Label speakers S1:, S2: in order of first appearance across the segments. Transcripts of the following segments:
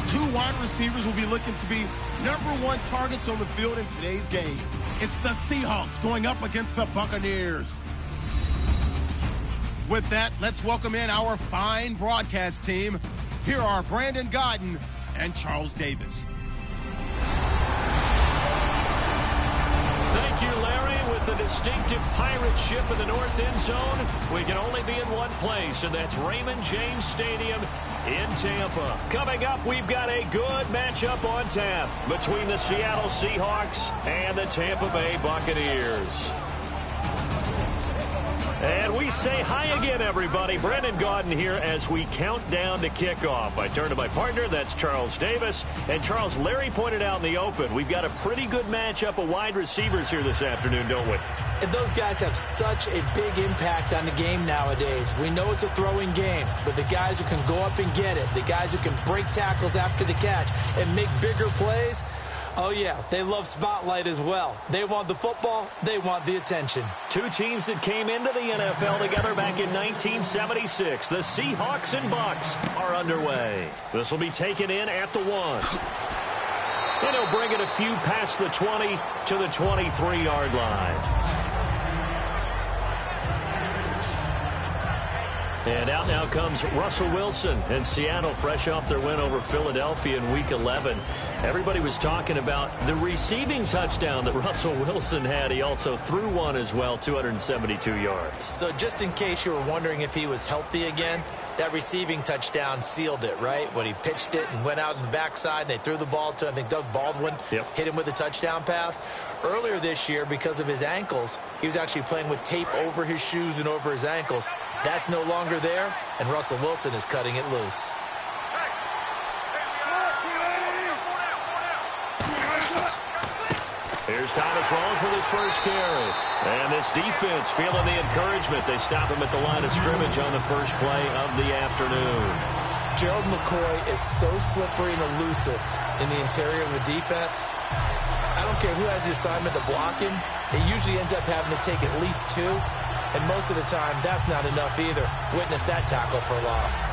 S1: Two wide receivers will be looking to be #1 targets on the field in today's game. It's the Seahawks going up against the Buccaneers. With that, let's welcome in our fine broadcast team. Here are Brandon Godden and Charles Davis.
S2: Thank you, Larry. With the distinctive pirate ship in the north end zone, we can only be in one place, and that's Raymond James Stadium in Tampa. Coming up, we've got a good matchup on tap between the Seattle Seahawks and the Tampa Bay Buccaneers. And we say hi again, everybody. Brandon Godden here as we count down to kickoff. I turn to my partner, that's Charles Davis. And Charles, Larry pointed out in the open, we've got a pretty good matchup of wide receivers here this afternoon, don't we?
S3: And those guys have such a big impact on the game nowadays. We know it's a throwing game, but the guys who can go up and get it, the guys who can break tackles after the catch and make bigger plays, oh, yeah, they love spotlight as well. They want the football. They want the attention.
S2: Two teams that came into the NFL together back in 1976. The Seahawks and Bucs are underway. This will be taken in at the 1. And he'll bring it a few past the 20 to the 23-yard line. And out now comes Russell Wilson and Seattle, fresh off their win over Philadelphia in Week 11. Everybody was talking about the receiving touchdown that Russell Wilson had. He also threw one as well, 272 yards.
S3: So just in case you were wondering if he was healthy again, that receiving touchdown sealed it, right? When he pitched it and went out on the backside and they threw the ball to, I think, Doug Baldwin, hit him with a touchdown pass. Earlier this year, because of his ankles, he was actually playing with tape over his shoes and over his ankles. That's no longer there, and Russell Wilson is cutting it loose.
S2: Here's Thomas Rawls with his first carry. And this defense feeling the encouragement. They stop him at the line of scrimmage on the first play of the afternoon.
S3: Gerald McCoy is so slippery and elusive in the interior of the defense. I don't care who has the assignment to block him. He usually ends up having to take at least 2. And most of the time, that's not enough either. Witness that tackle for loss.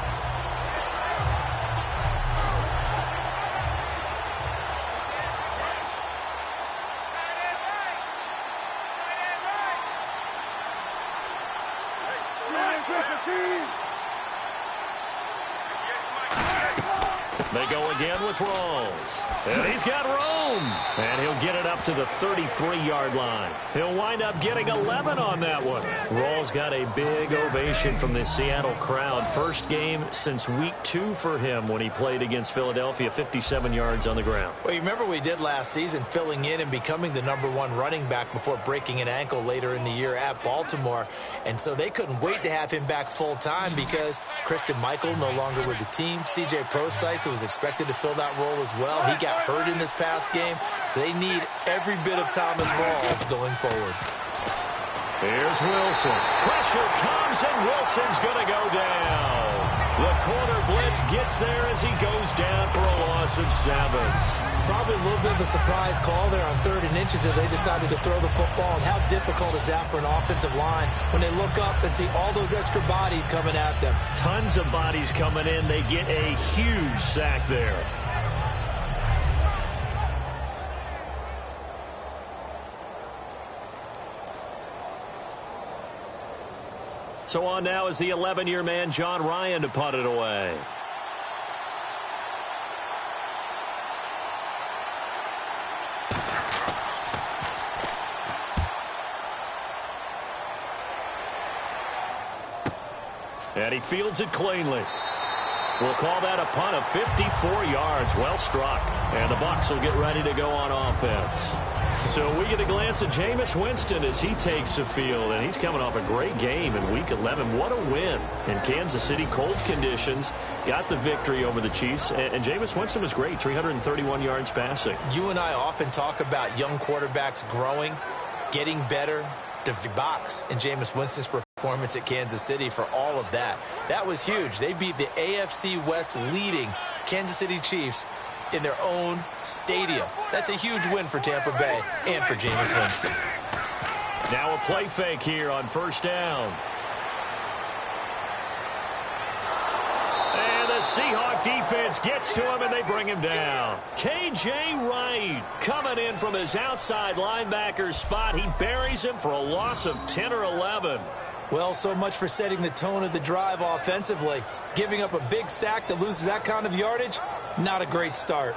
S2: They go again with Rawls. And he's got room. And he'll get it up to the 33-yard line. He'll wind up getting 11 on that one. Rawls got a big ovation from the Seattle crowd. First game since week 2 for him when he played against Philadelphia, 57 yards on the ground.
S3: Well, you remember we did last season, filling in and becoming the #1 running back before breaking an ankle later in the year at Baltimore. And so they couldn't wait to have him back full time because Christine Michael no longer with the team. C.J. Prosise, who was expected to fill that role as well, he got hurt in this past game. So they need every bit of Thomas Rawls going forward.
S2: Here's Wilson. Pressure comes, and Wilson's going to go down. The corner blitz gets there as he goes down for a loss of 7.
S3: Probably a little bit of a surprise call there on 3rd and inches as they decided to throw the football. And how difficult is that for an offensive line when they look up and see all those extra bodies coming at them?
S2: Tons of bodies coming in. They get a huge sack there. So on now is the 11-year man, John Ryan, to punt it away. And he fields it cleanly. We'll call that a punt of 54 yards. Well struck. And the Bucs will get ready to go on offense. So we get a glance at Jameis Winston as he takes the field. And he's coming off a great game in Week 11. What a win in Kansas City. Cold conditions. Got the victory over the Chiefs. And Jameis Winston was great. 331 yards passing.
S3: You and I often talk about young quarterbacks growing, getting better. The box in Jameis Winston's performance at Kansas City for all of that. That was huge. They beat the AFC West leading Kansas City Chiefs in their own stadium. That's a huge win for Tampa Bay and for Jameis Winston.
S2: Now a play fake here on first down. And the Seahawk defense gets to him, and they bring him down. K.J. Wright coming in from his outside linebacker spot. He buries him for a loss of 10 or 11.
S3: Well, so much for setting the tone of the drive offensively. Giving up a big sack that loses that kind of yardage, not a great start.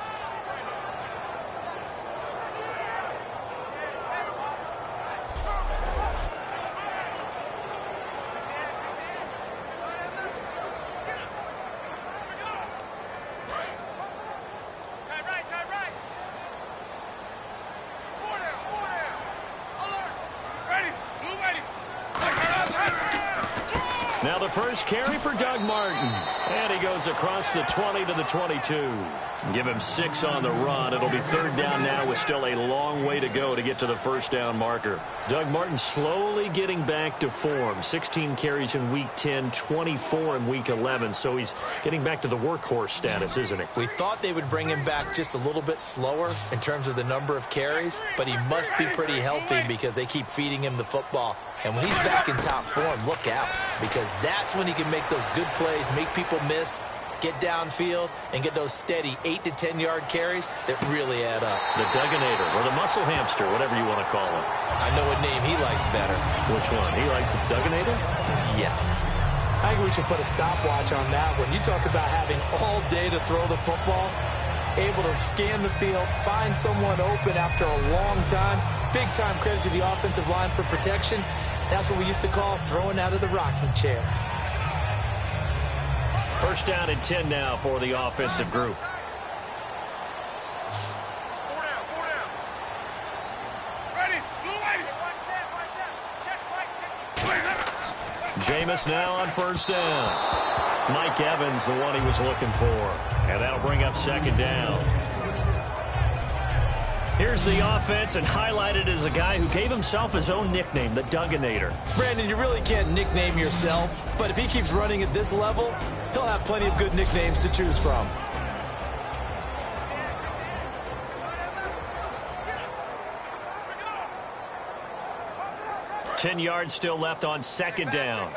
S2: Now the first carry for Doug Martin. And he goes across the 20 to the 22. Give him 6 on the run. It'll be third down now with still a long way to go to get to the first down marker. Doug Martin slowly getting back to form. 16 carries in Week 10, 24 in Week 11. So he's getting back to the workhorse status, isn't he?
S3: We thought they would bring him back just a little bit slower in terms of the number of carries, but he must be pretty healthy because they keep feeding him the football. And when he's back in top form, look out, because that's when he can make those good plays, make people miss, get downfield, and get those steady 8 to 10 yard carries that really add up.
S2: The Dugginator, or the muscle hamster, whatever you want to call him.
S3: I know what name he likes better.
S2: Which one? He likes the Dugginator?
S3: Yes. I think we should put a stopwatch on that one. You talk about having all day to throw the football, able to scan the field, find someone open after a long time. Big time credit to the offensive line for protection. That's what we used to call throwing out of the rocking chair.
S2: First down and 10 now for the offensive group. Jameis now on first down. Mike Evans, the one he was looking for. And that'll bring up second down. Here's the offense, and highlighted as a guy who gave himself his own nickname, the Dugginator.
S3: Brandon, you really can't nickname yourself, but if he keeps running at this level, he'll have plenty of good nicknames to choose from.
S2: Ten yards still left on second down.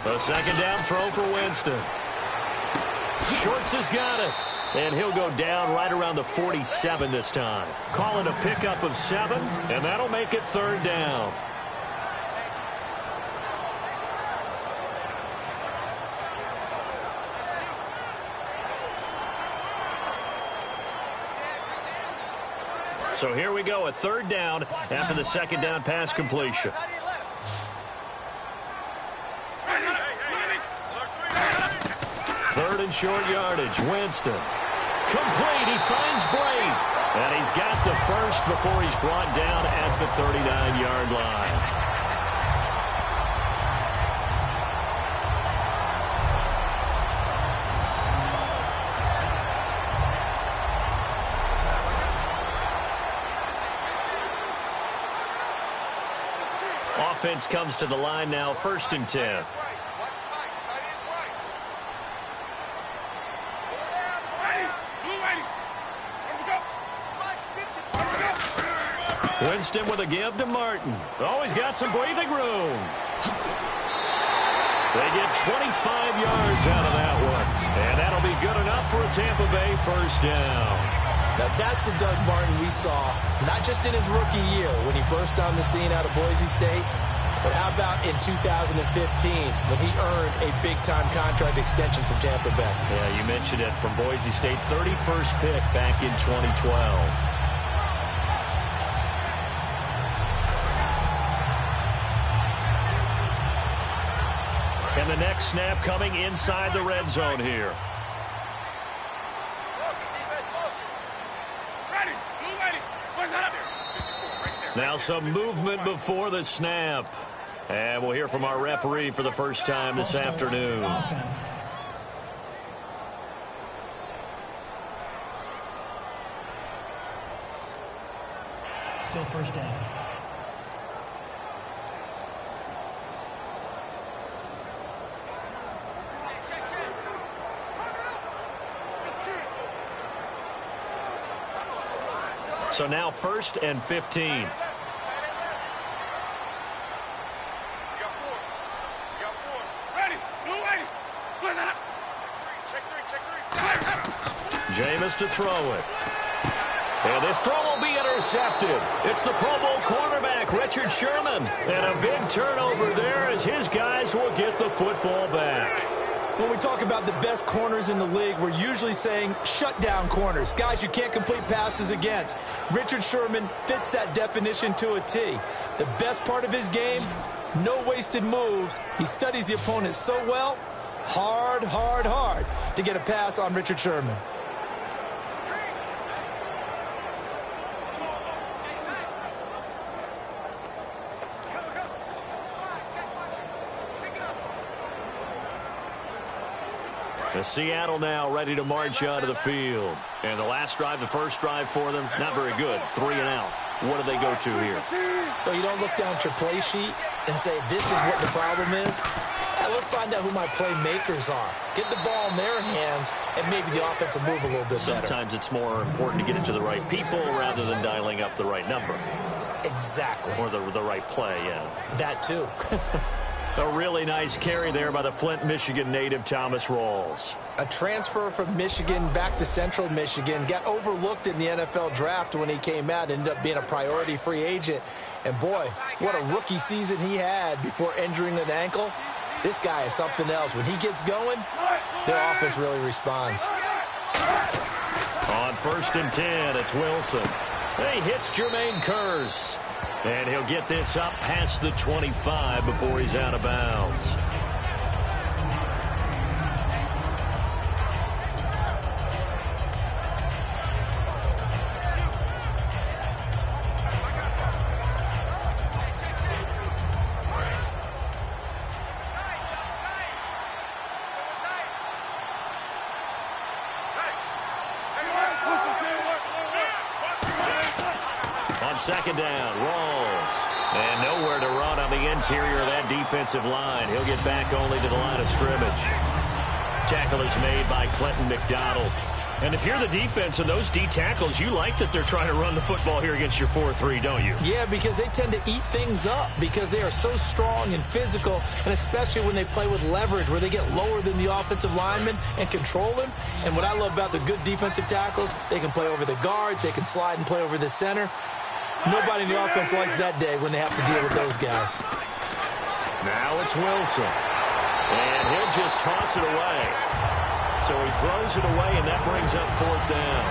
S2: A second down throw for Winston. Schwartz has got it. And he'll go down right around the 47 this time. Calling a pickup of 7, and that'll make it third down. So here we go, a third down after the second down pass completion. Third and short yardage. Winston. Complete. He finds Brady. And he's got the first before he's brought down at the 39-yard line. Offense comes to the line now, first and 10. Winston with a give to Martin. Oh, he's got some breathing room. They get 25 yards out of that one. And that'll be good enough for a Tampa Bay first down.
S3: Now that's the Doug Martin we saw, not just in his rookie year when he burst on the scene out of Boise State, but how about in 2015 when he earned a big-time contract extension from Tampa Bay?
S2: Yeah, you mentioned it, from Boise State, 31st pick back in 2012. And the next snap coming inside the red zone here. Now some movement before the snap. And we'll hear from our referee for the first time this afternoon.
S4: Still first down.
S2: So now first and 15. Jameis to throw it. And this throw will be intercepted. It's the Pro Bowl cornerback, Richard Sherman. And a big turnover there as his guys will get the football back.
S3: When we talk about the best corners in the league, we're usually saying shutdown corners, guys you can't complete passes against. Richard Sherman fits that definition to a T. The best part of his game, no wasted moves. He studies the opponent so well, hard to get a pass on Richard Sherman.
S2: The Seattle now ready to march onto the field. And the last drive, the first drive for them, not very good. 3 and out. What do they go to here?
S3: Well, you don't look down at your play sheet and say, this is what the problem is. Let's find out who my playmakers are. Get the ball in their hands, and maybe the offense will move a little bit better.
S2: Sometimes it's more important to get it to the right people rather than dialing up the right number.
S3: Exactly.
S2: Or the right play, yeah.
S3: That too.
S2: A really nice carry there by the Flint, Michigan native Thomas Rawls.
S3: A transfer from Michigan back to Central Michigan. Got overlooked in the NFL draft when he came out. Ended up being a priority free agent. And boy, what a rookie season he had before injuring an ankle. This guy is something else. When he gets going, their offense really responds.
S2: On 1st and 10, it's Wilson. He hits Jermaine Kearse. And he'll get this up past the 25 before he's out of bounds. Second down, Rawls. And nowhere to run on the interior of that defensive line. He'll get back only to the line of scrimmage. Tackle is made by Clinton McDonald. And if you're the defense and those D tackles, you like that they're trying to run the football here against your 4-3, don't you?
S3: Yeah, because they tend to eat things up because they are so strong and physical, and especially when they play with leverage where they get lower than the offensive lineman and control him. And what I love about the good defensive tackles, they can play over the guards, they can slide and play over the center. Nobody in the offense likes that day when they have to deal with those guys.
S2: Now it's Wilson. And he'll just toss it away. So he throws it away, and that brings up 4th down.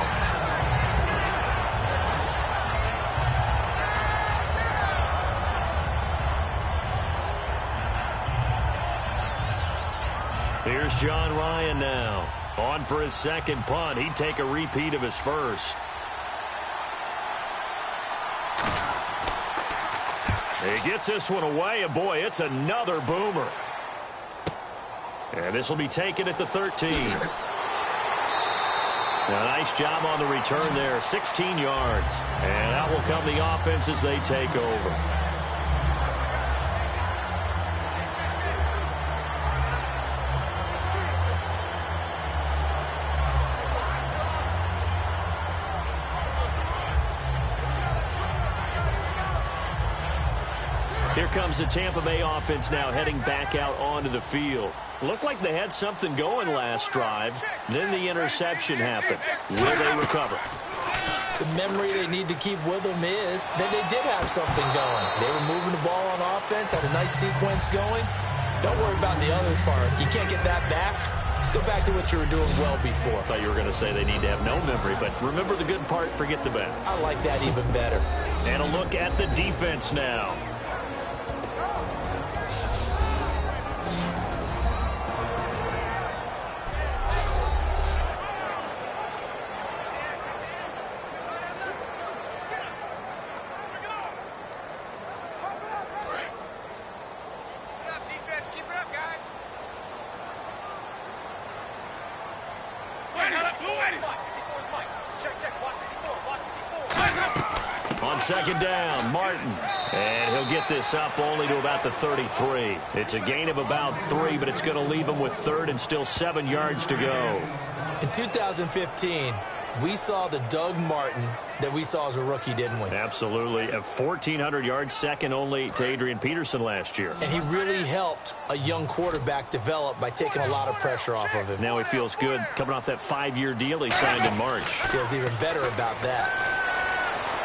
S2: Here's John Ryan now. On for his second punt. He'd take a repeat of his first. He gets this one away, and boy, it's another boomer. And this will be taken at the 13. A nice job on the return there, 16 yards. And out will come the offense as they take over. Here comes the Tampa Bay offense now heading back out onto the field. Looked like they had something going last drive. Then the interception happened. Will they recover?
S3: The memory they need to keep with them is that they did have something going. They were moving the ball on offense, had a nice sequence going. Don't worry about the other part. You can't get that back. Let's go back to what you were doing well before.
S2: I thought you were going to say they need to have no memory, but remember the good part, forget the bad.
S3: I like that even better.
S2: And a look at the defense now. On second down, Martin. And he'll get this up only to about the 33. It's a gain of about 3, but it's going to leave him with 3rd and still 7 yards to go.
S3: In 2015, We saw the Doug Martin that we saw as a rookie, didn't we?
S2: Absolutely. A 1,400 yards, second only to Adrian Peterson last year.
S3: And he really helped a young quarterback develop by taking a lot of pressure off of him.
S2: Now he feels good coming off that 5-year deal he signed in March.
S3: Feels even better about that.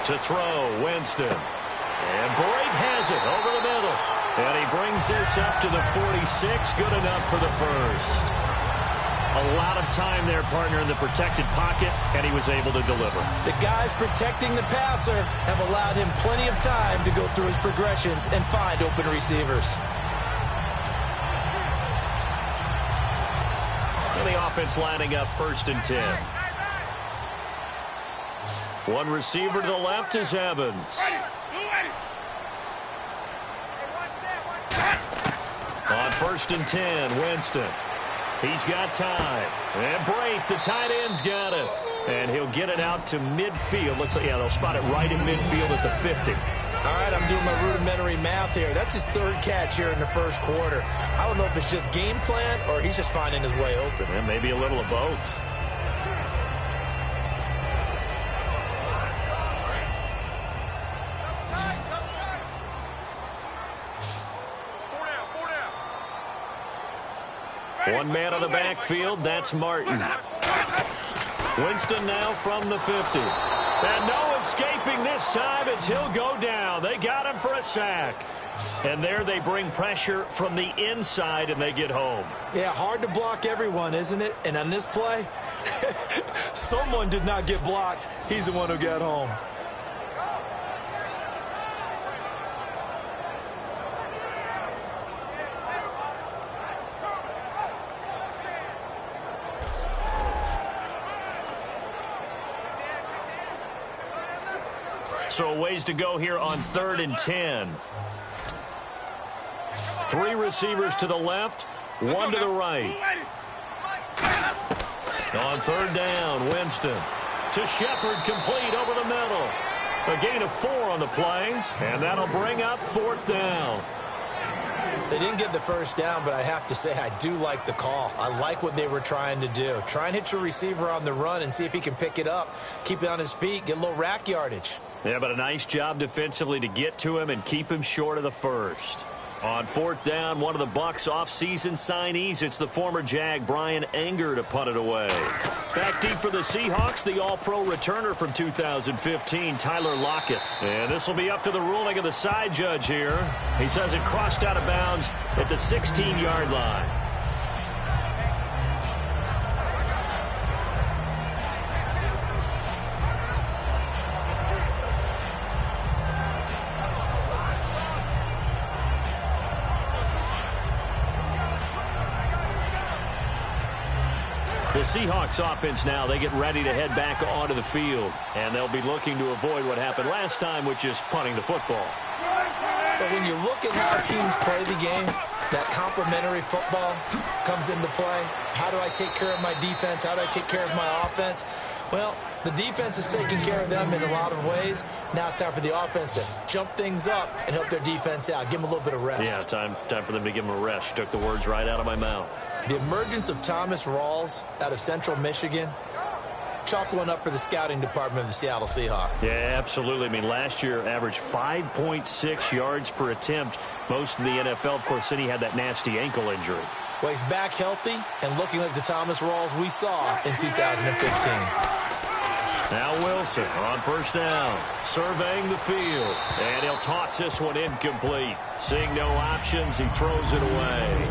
S2: To throw, Winston. And Brake has it over the middle. And he brings this up to the 46. Good enough for the first. A lot of time there, partner, in the protected pocket, and he was able to deliver.
S3: The guys protecting the passer have allowed him plenty of time to go through his progressions and find open receivers.
S2: And the offense lining up 1st and 10. One receiver to the left is Evans. On 1st and 10, Winston. He's got time. And Brake, the tight end's got it. And he'll get it out to midfield. Looks like, yeah, they'll spot it right in midfield at the 50.
S3: All right, I'm doing my rudimentary math here. That's his 3rd catch here in the 1st quarter. I don't know if it's just game plan or he's just finding his way open.
S2: And maybe a little of both. One man on the backfield, that's Martin. Winston now from the 50. And no escaping this time as he'll go down. They got him for a sack. And there they bring pressure from the inside and they get home.
S3: Yeah, hard to block everyone, isn't it? And on this play, someone did not get blocked. He's the one who got home.
S2: So a ways to go here on 3rd and 10. 3 receivers to the left, 1 to the right. On 3rd down, Winston. To Shepard, complete over the middle. A gain of 4 on the play, and that'll bring up 4th down.
S3: They didn't get the 1st down, but I have to say I do like the call. I like what they were trying to do. Try and hit your receiver on the run and see if he can pick it up, keep it on his feet, get a little rack yardage.
S2: Yeah, but a nice job defensively to get to him and keep him short of the 1st. On 4th down, one of the Bucs offseason signees. It's the former Jag, Brian Anger, to punt it away. Back deep for the Seahawks, the all-pro returner from 2015, Tyler Lockett. And this will be up to the ruling of the side judge here. He says it crossed out of bounds at the 16-yard line. The Seahawks offense now, they get ready to head back onto the field. And they'll be looking to avoid what happened last time, which is punting the football.
S3: But when you look at how teams play the game, that complementary football comes into play. How do I take care of my defense? How do I take care of my offense? Well, the defense is taking care of them in a lot of ways. Now it's time for the offense to jump things up and help their defense out. Give them a little bit of rest.
S2: Yeah, time for them to give them a rest. You took the words right out of my mouth.
S3: The emergence of Thomas Rawls out of Central Michigan, chalk one up for the scouting department of the Seattle Seahawks.
S2: Yeah, absolutely. I mean, last year averaged 5.6 yards per attempt, most in the NFL. Of course, then he had that nasty ankle injury.
S3: Well, he's back healthy and looking like the Thomas Rawls we saw in 2015.
S2: Now Wilson on 1st down, surveying the field, and he'll toss this one incomplete. Seeing no options, he throws it away.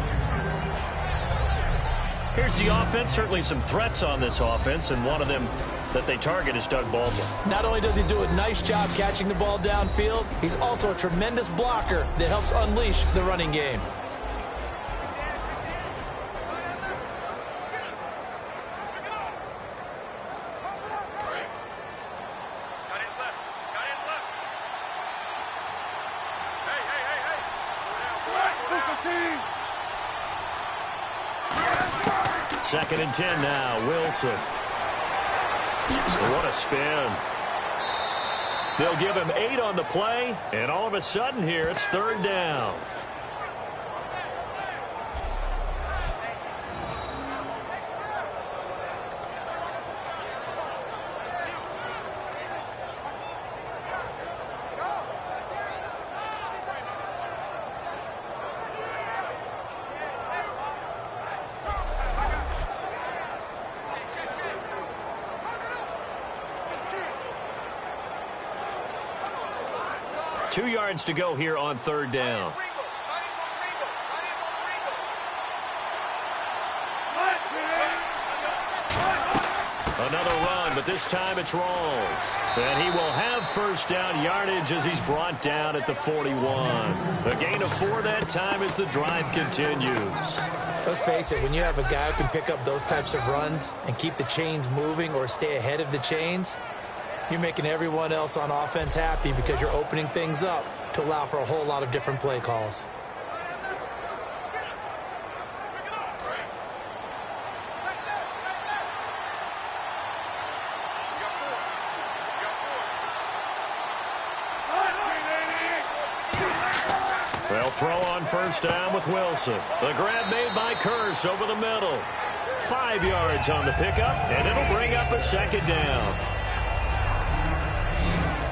S2: Here's the offense. Certainly some threats on this offense, and one of them that they target is Doug Baldwin.
S3: Not only does he do a nice job catching the ball downfield, he's also a tremendous blocker that helps unleash the running game.
S2: Second and 10 now, Wilson. What a spin. They'll give him 8 on the play, and all of a sudden here, it's 3rd down. 2 yards to go here on 3rd down. Another run, but this time it's Rawls. And he will have 1st down yardage as he's brought down at the 41. A gain of 4 that time as the drive continues.
S3: Let's face it, when you have a guy who can pick up those types of runs and keep the chains moving or stay ahead of the chains, you're making everyone else on offense happy because you're opening things up to allow for a whole lot of different play calls.
S2: They'll throw on 1st down with Wilson. The grab made by Kearse over the middle. 5 yards on the pickup, and it'll bring up a 2nd down.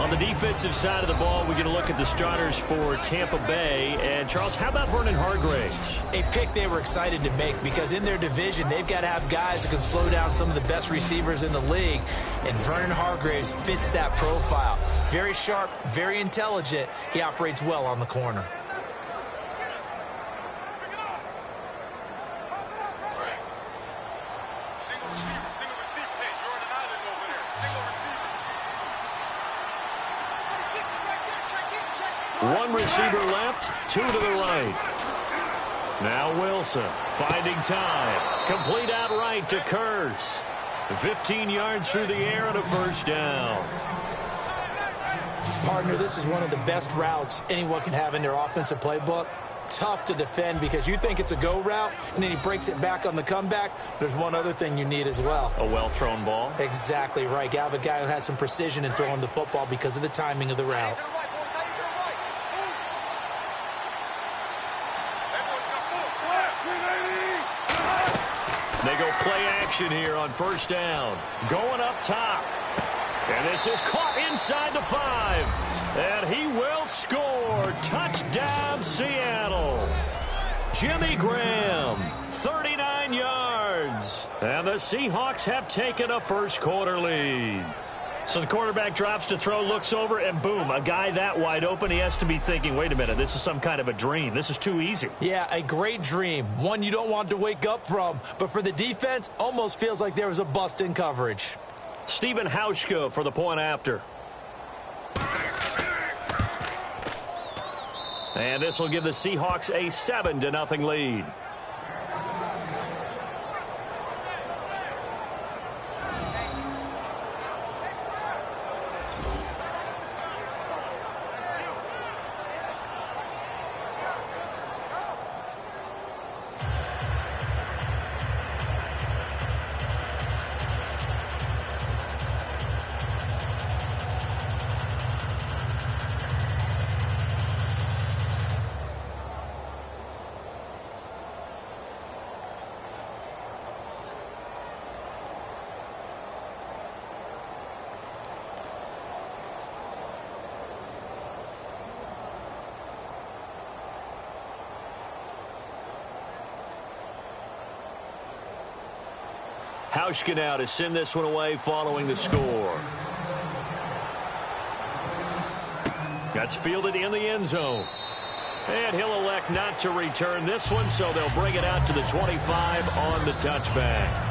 S2: On the defensive side of the ball, we get a look at the starters for Tampa Bay. And, Charles, how about Vernon Hargreaves?
S3: A pick they were excited to make because in their division, they've got to have guys who can slow down some of the best receivers in the league. And Vernon Hargreaves fits that profile. Very sharp, very intelligent. He operates well on the corner.
S2: One receiver left, 2 to the right. Now Wilson finding time. Complete outright to Kearse. 15 yards through the air and a 1st down.
S3: Partner, this is one of the best routes anyone can have in their offensive playbook. Tough to defend because you think it's a go route, and then he breaks it back on the comeback. There's one other thing you need as well.
S2: A well-thrown ball?
S3: Exactly right. You have a guy who has some precision in throwing the football because of the timing of the route.
S2: They go play action here on 1st down. Going up top. And this is caught inside the 5. And he will score. Touchdown, Seattle. Jimmy Graham, 39 yards. And the Seahawks have taken a 1st quarter lead. So the quarterback drops to throw, looks over, and boom, a guy that wide open, he has to be thinking, wait a minute, this is some kind of a dream. This is too easy.
S3: Yeah, a great dream. One you don't want to wake up from. But for the defense, almost feels like there was a bust in coverage.
S2: Stephen Hauschka for the point after. And this will give the Seahawks a 7-0 lead. Hauschka now to send this one away following the score. That's fielded in the end zone. And he'll elect not to return this one, so they'll bring it out to the 25 on the touchback.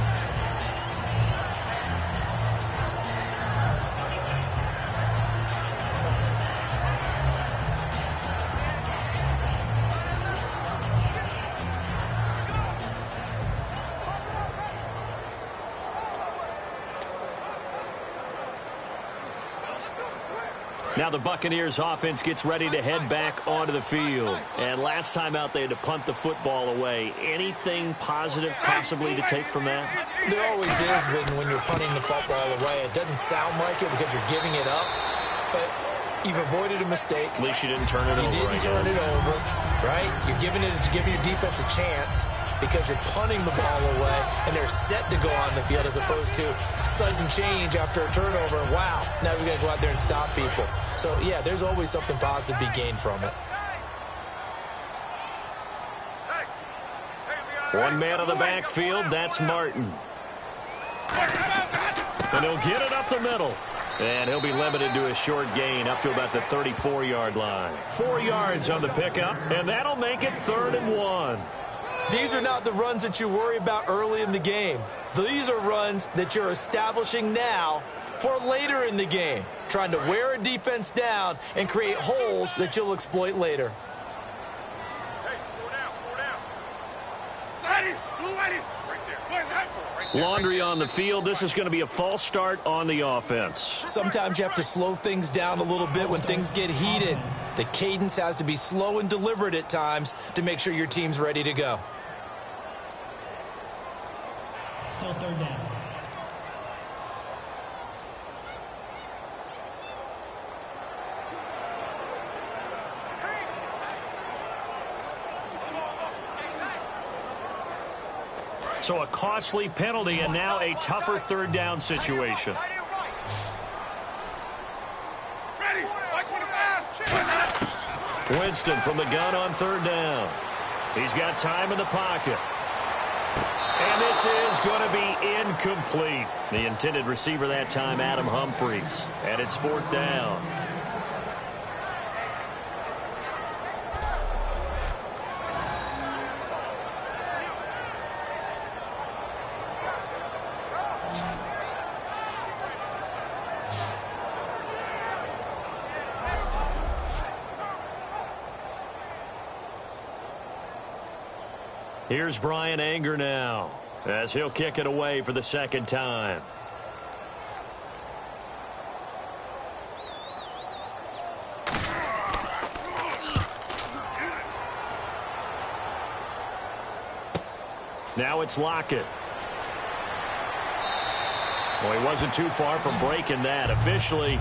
S2: Now the Buccaneers offense gets ready to head back onto the field. And last time out they had to punt the football away. Anything positive possibly to take from that?
S3: There always is when you're punting the football away. It doesn't sound like it because you're giving it up, but you've avoided a mistake.
S2: At least you didn't turn it over.
S3: You didn't turn it over, right? You're giving your defense a chance because you're punting the ball away and they're set to go on the field as opposed to sudden change after a turnover. Wow, now we've got to go out there and stop people. So, yeah, there's always something positive to be gained from it.
S2: One man on the backfield, that's Martin. And he'll get it up the middle. And he'll be limited to a short gain up to about the 34-yard line. 4 yards on the pickup, and that'll make it 3rd and 1.
S3: These are not the runs that you worry about early in the game. These are runs that you're establishing now for later in the game, trying to wear a defense down and create holes that you'll exploit later.
S2: Laundry on the field. This is going to be a false start on the offense.
S3: Sometimes you have to slow things down a little bit when things get heated. The cadence has to be slow and deliberate at times to make sure your team's ready to go.
S4: Still 3rd down.
S2: So a costly penalty and now a tougher 3rd down situation. Winston from the gun on 3rd down. He's got time in the pocket. And this is going to be incomplete. The intended receiver that time, Adam Humphries. And it's 4th down. Here's Brian Anger now, as he'll kick it away for the 2nd time. Now it's Lockett. Well, he wasn't too far from breaking that. Officially,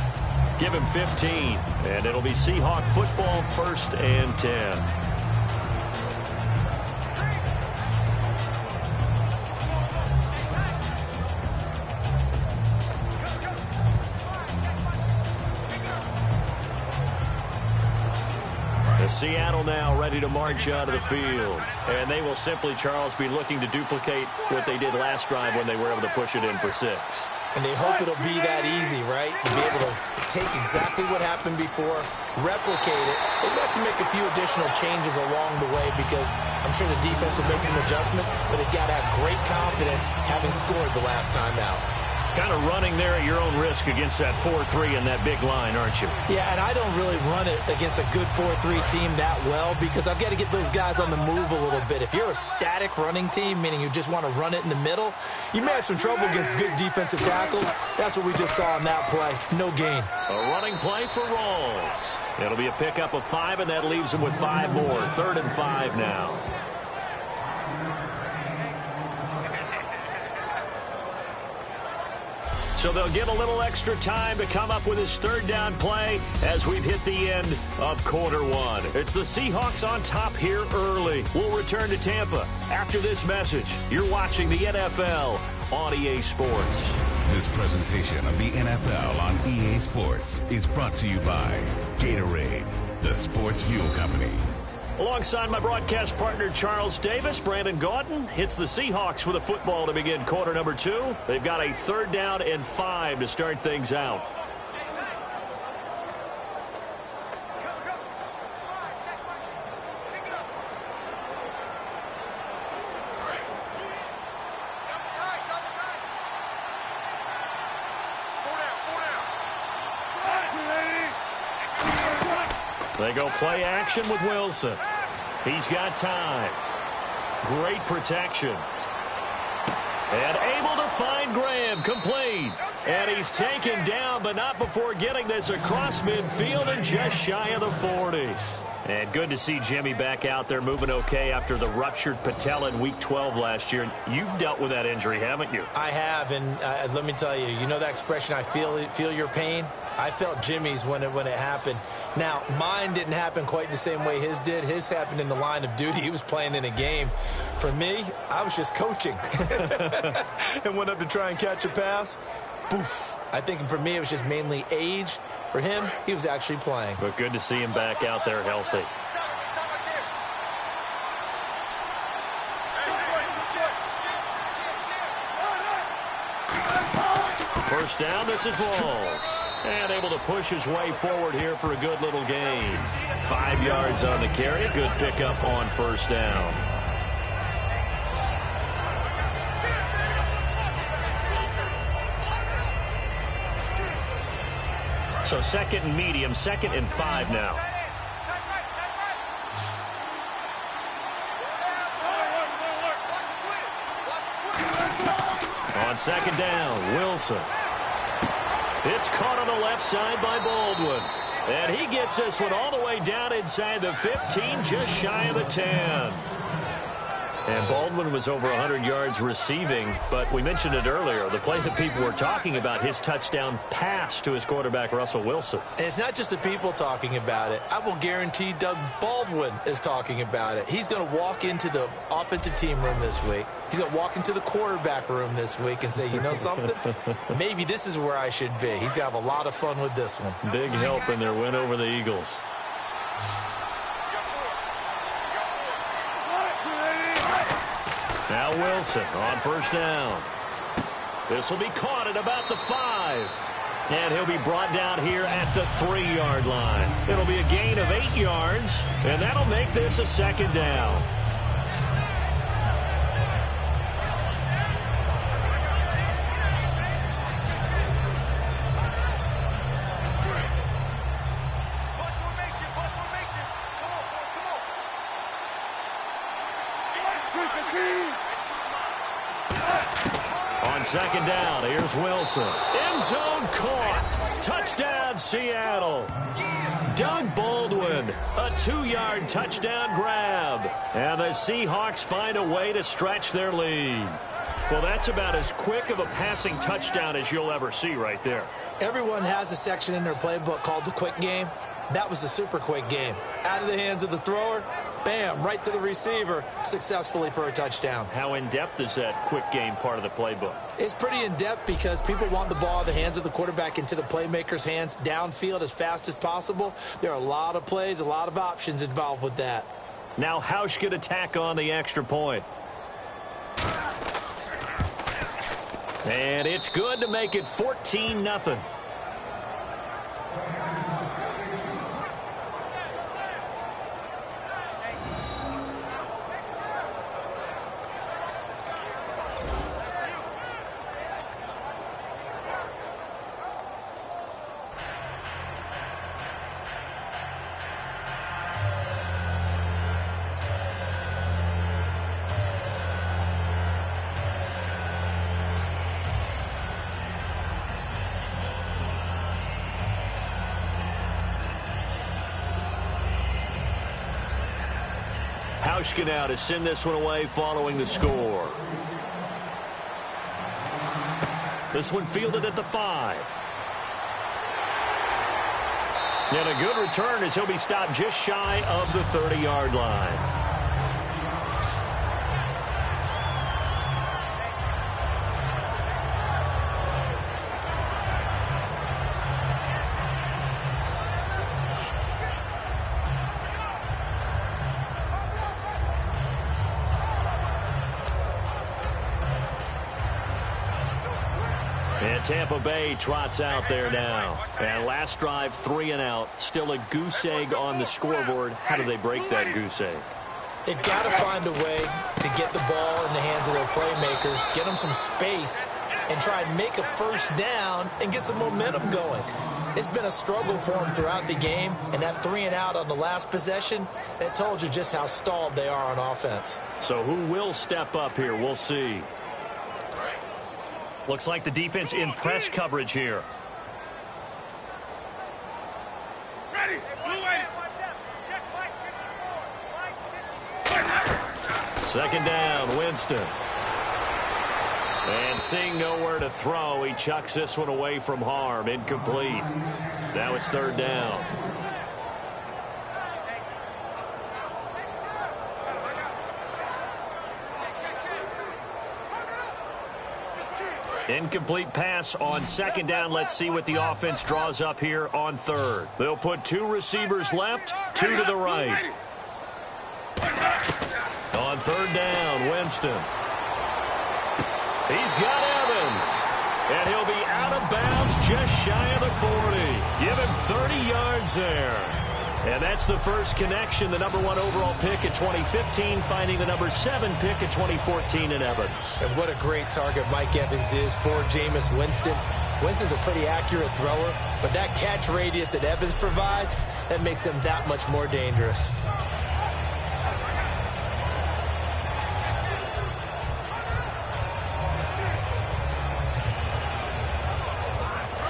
S2: give him 15, and it'll be Seahawk football, 1st and 10. Seattle now ready to march out of the field. And they will simply, Charles, be looking to duplicate what they did last drive when they were able to push it in for 6.
S3: And they hope it'll be that easy, right? To be able to take exactly what happened before, replicate it. They have to make a few additional changes along the way because I'm sure the defense will make some adjustments, but they've got to have great confidence having scored the last time out.
S2: Kind of running there at your own risk against that 4-3 and that big line, aren't you?
S3: Yeah, and I don't really run it against a good 4-3 team that well because I've got to get those guys on the move a little bit. If you're a static running team, meaning you just want to run it in the middle, you may have some trouble against good defensive tackles. That's what we just saw in that play. No gain.
S2: A running play for Rawls. It'll be a pickup of 5, and that leaves him with 5 more. 3rd and 5 now. So they'll give a little extra time to come up with his 3rd down play as we've hit the end of quarter 1. It's the Seahawks on top here early. We'll return to Tampa after this message. You're watching the NFL on EA Sports.
S5: This presentation of the NFL on EA Sports is brought to you by Gatorade, the sports fuel company.
S2: Alongside my broadcast partner, Charles Davis, Brandon Gaudin hits the Seahawks with a football to begin quarter number 2. They've got a 3rd down and 5 to start things out. They go play action with Wilson. He's got time. Great protection. And able to find Graham, complete. And he's taken down, but not before getting this across midfield and just shy of the 40. And good to see Jimmy back out there moving okay after the ruptured patella in Week 12 last year. You've dealt with that injury, haven't you?
S3: I have, and let me tell you, you know that expression, I feel your pain? I felt Jimmy's when it happened. Now, mine didn't happen quite the same way his did. His happened in the line of duty. He was playing in a game. For me, I was just coaching. And went up to try and catch a pass. Poof. I think for me, it was just mainly age. For him, he was actually playing.
S2: But good to see him back out there healthy. first down, this is Rawls. And able to push his way forward here for a good little gain. 5 yards on the carry. Good pickup on first down. So second and medium, 2nd and 5 now. On second down, Wilson. It's caught on the left side by Baldwin. And he gets this one all the way down inside the 15, just shy of the 10. And Baldwin was over 100 yards receiving, but we mentioned it earlier, the play that people were talking about, his touchdown pass to his quarterback, Russell Wilson.
S3: And it's not just the people talking about it. I will guarantee Doug Baldwin is talking about it. He's going to walk into the offensive team room this week. He's going to walk into the quarterback room this week and say, you know something? Maybe this is where I should be. He's going to have a lot of fun with this one.
S2: Big help in their win over the Eagles. Now Wilson on first down. This will be caught at about the 5. And he'll be brought down here at the 3-yard line. It'll be a gain of 8 yards, and that'll make this a 2nd down. On second down, here's Wilson. End zone caught. Touchdown, Seattle. Doug Baldwin, a 2-yard touchdown grab. And the Seahawks find a way to stretch their lead. Well, that's about as quick of a passing touchdown as you'll ever see right there.
S3: Everyone has a section in their playbook called the quick game. That was the super quick game. Out of the hands of the thrower, bam, right to the receiver, successfully for a touchdown.
S2: How in-depth is that quick game part of the playbook?
S3: It's pretty in-depth because people want the ball in the hands of the quarterback into the playmaker's hands downfield as fast as possible. There are a lot of plays, a lot of options involved with that.
S2: Now Hausch could attack on the extra point. And it's good to make it 14-0. Hauschka now to send this one away following the score. This one fielded at the 5. And a good return as he'll be stopped just shy of the 30-yard line. And Tampa Bay trots out there now. And last drive, 3 and out. Still a goose egg on the scoreboard. How do they break that goose egg?
S3: They've got to find a way to get the ball in the hands of their playmakers, get them some space, and try and make a first down and get some momentum going. It's been a struggle for them throughout the game, and that 3 and out on the last possession, that told you just how stalled they are on offense.
S2: So who will step up here? We'll see. Looks like the defense in press coverage here.
S1: Ready.
S2: Second down, Winston. And seeing nowhere to throw, he chucks this one away from harm. Incomplete. Now it's 3rd down. Incomplete pass on 2nd down. Let's see what the offense draws up here on 3rd. They'll put 2 receivers left, 2 to the right. On 3rd down, Winston. He's got Evans. And he'll be out of of bounds just shy of the 40. Give him 30 yards there. And that's the first connection, the number 1 overall pick in 2015, finding the number 7 pick in 2014 in Evans.
S3: And what a great target Mike Evans is for Jameis Winston. Winston's a pretty accurate thrower, but that catch radius that Evans provides, that makes him that much more dangerous.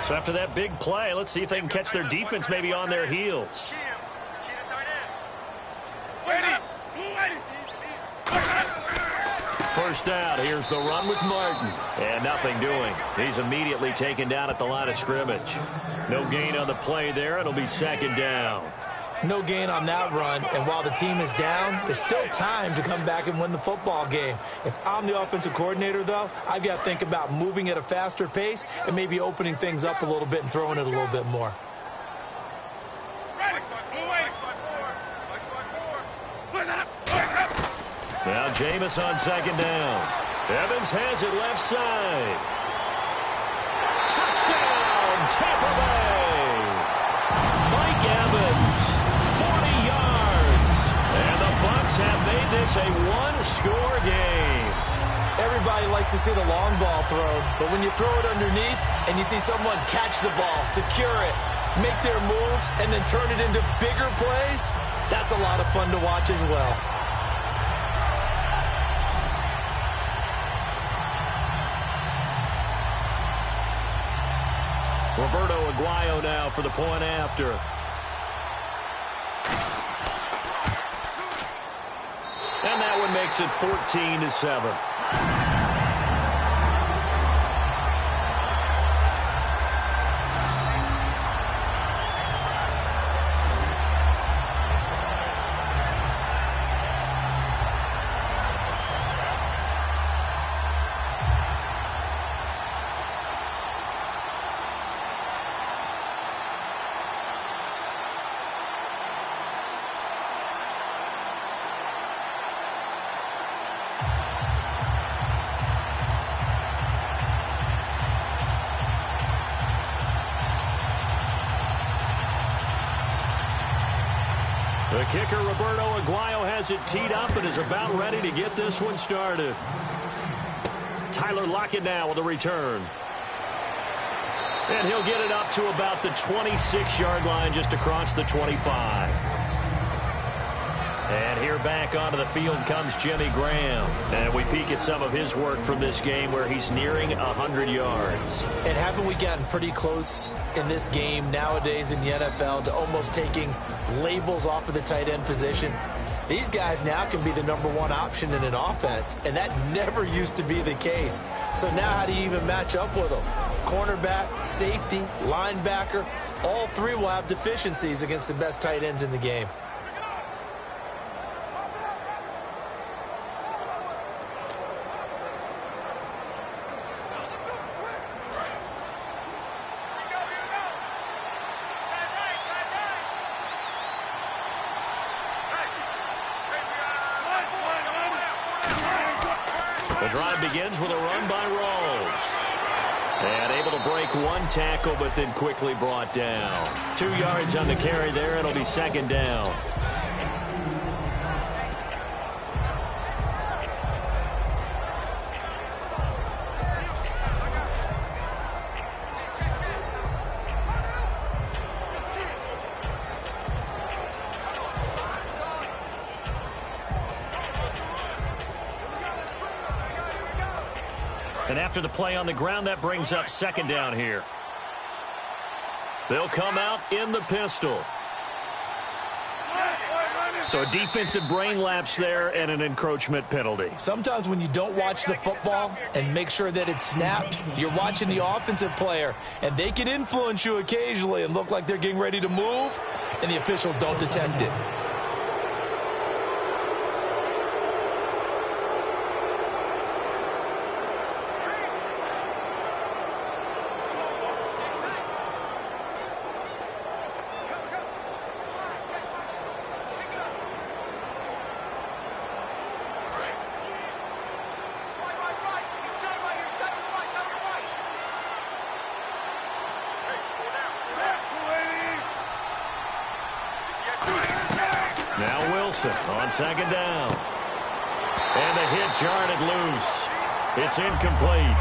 S2: So after that big play, let's see if they can catch their defense maybe on their heels. First down, here's the run with Martin. And nothing doing. He's immediately taken down at the line of scrimmage. No gain on the play there. It'll be second down.
S3: No gain on that run, and while the team is down, there's still time to come back and win the football game. If I'm the offensive coordinator, though, I've got to think about moving at a faster pace and maybe opening things up a little bit and throwing it a little bit more.
S2: Now Jameis on second down. Evans has it left side. Touchdown, Tampa Bay. Mike Evans, 40 yards. And the Bucs have made this a one-score game.
S3: Everybody likes to see the long ball thrown, but when you throw it underneath and you see someone catch the ball, secure it, make their moves, and then turn it into bigger plays, that's a lot of fun to watch as well.
S2: Roberto Aguayo now for the point after. And that one makes it 14-7. The kicker, Roberto Aguayo, has it teed up and is about ready to get this one started. Tyler Lockett now with a return. And he'll get it up to about the 26-yard line, just across the 25. And here back onto the field comes Jimmy Graham. And we peek at some of his work from this game where he's nearing 100 yards.
S3: And haven't we gotten pretty close in this game nowadays in the NFL to almost taking labels off of the tight end position? These guys now can be the number 1 option in an offense, and that never used to be the case. So now how do you even match up with them? Cornerback, safety, linebacker, all three will have deficiencies against the best tight ends in the game.
S2: The drive begins with a run by Rawls. And able to break one tackle, but then quickly brought down. 2 yards on the carry there. It'll be second down. And after the play on the ground, that brings up second down here. They'll come out in the pistol. So a defensive brain lapse there and an encroachment penalty.
S3: Sometimes when you don't watch the football and make sure that it's snapped, you're watching the offensive player, and they can influence you occasionally and look like they're getting ready to move, and the officials don't detect it.
S2: Wilson on second down. And the hit jarred it loose. It's incomplete.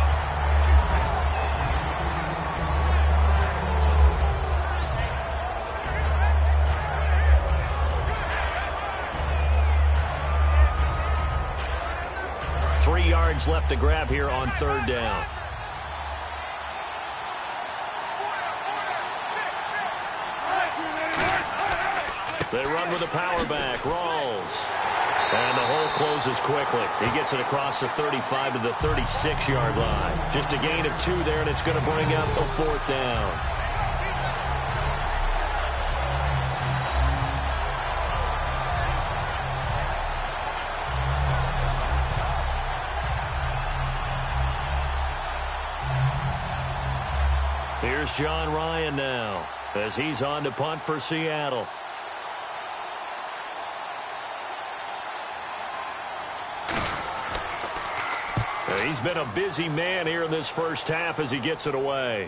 S2: Left to grab here on third down. They run with a power back. Rawls. And the hole closes quickly. He gets it across the 35 to the 36-yard line. Just a gain of 2 there, and it's going to bring up a fourth down. Here's John Ryan now as he's on to punt for Seattle. He's been a busy man here in this first half as he gets it away.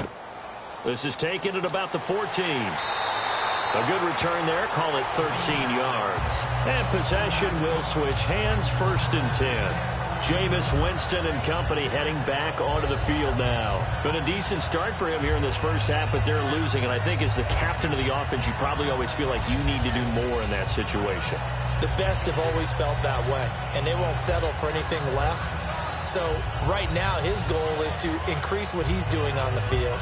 S2: This is taken at about the 14. A good return there. Call it 13 yards. And possession will switch hands, 1st and 10. Jameis Winston and company heading back onto the field now. Been a decent start for him here in this first half, but they're losing. And I think as the captain of the offense, you probably always feel like you need to do more in that situation.
S3: The best have always felt that way, and they won't settle for anything less. So right now his goal is to increase what he's doing on the field,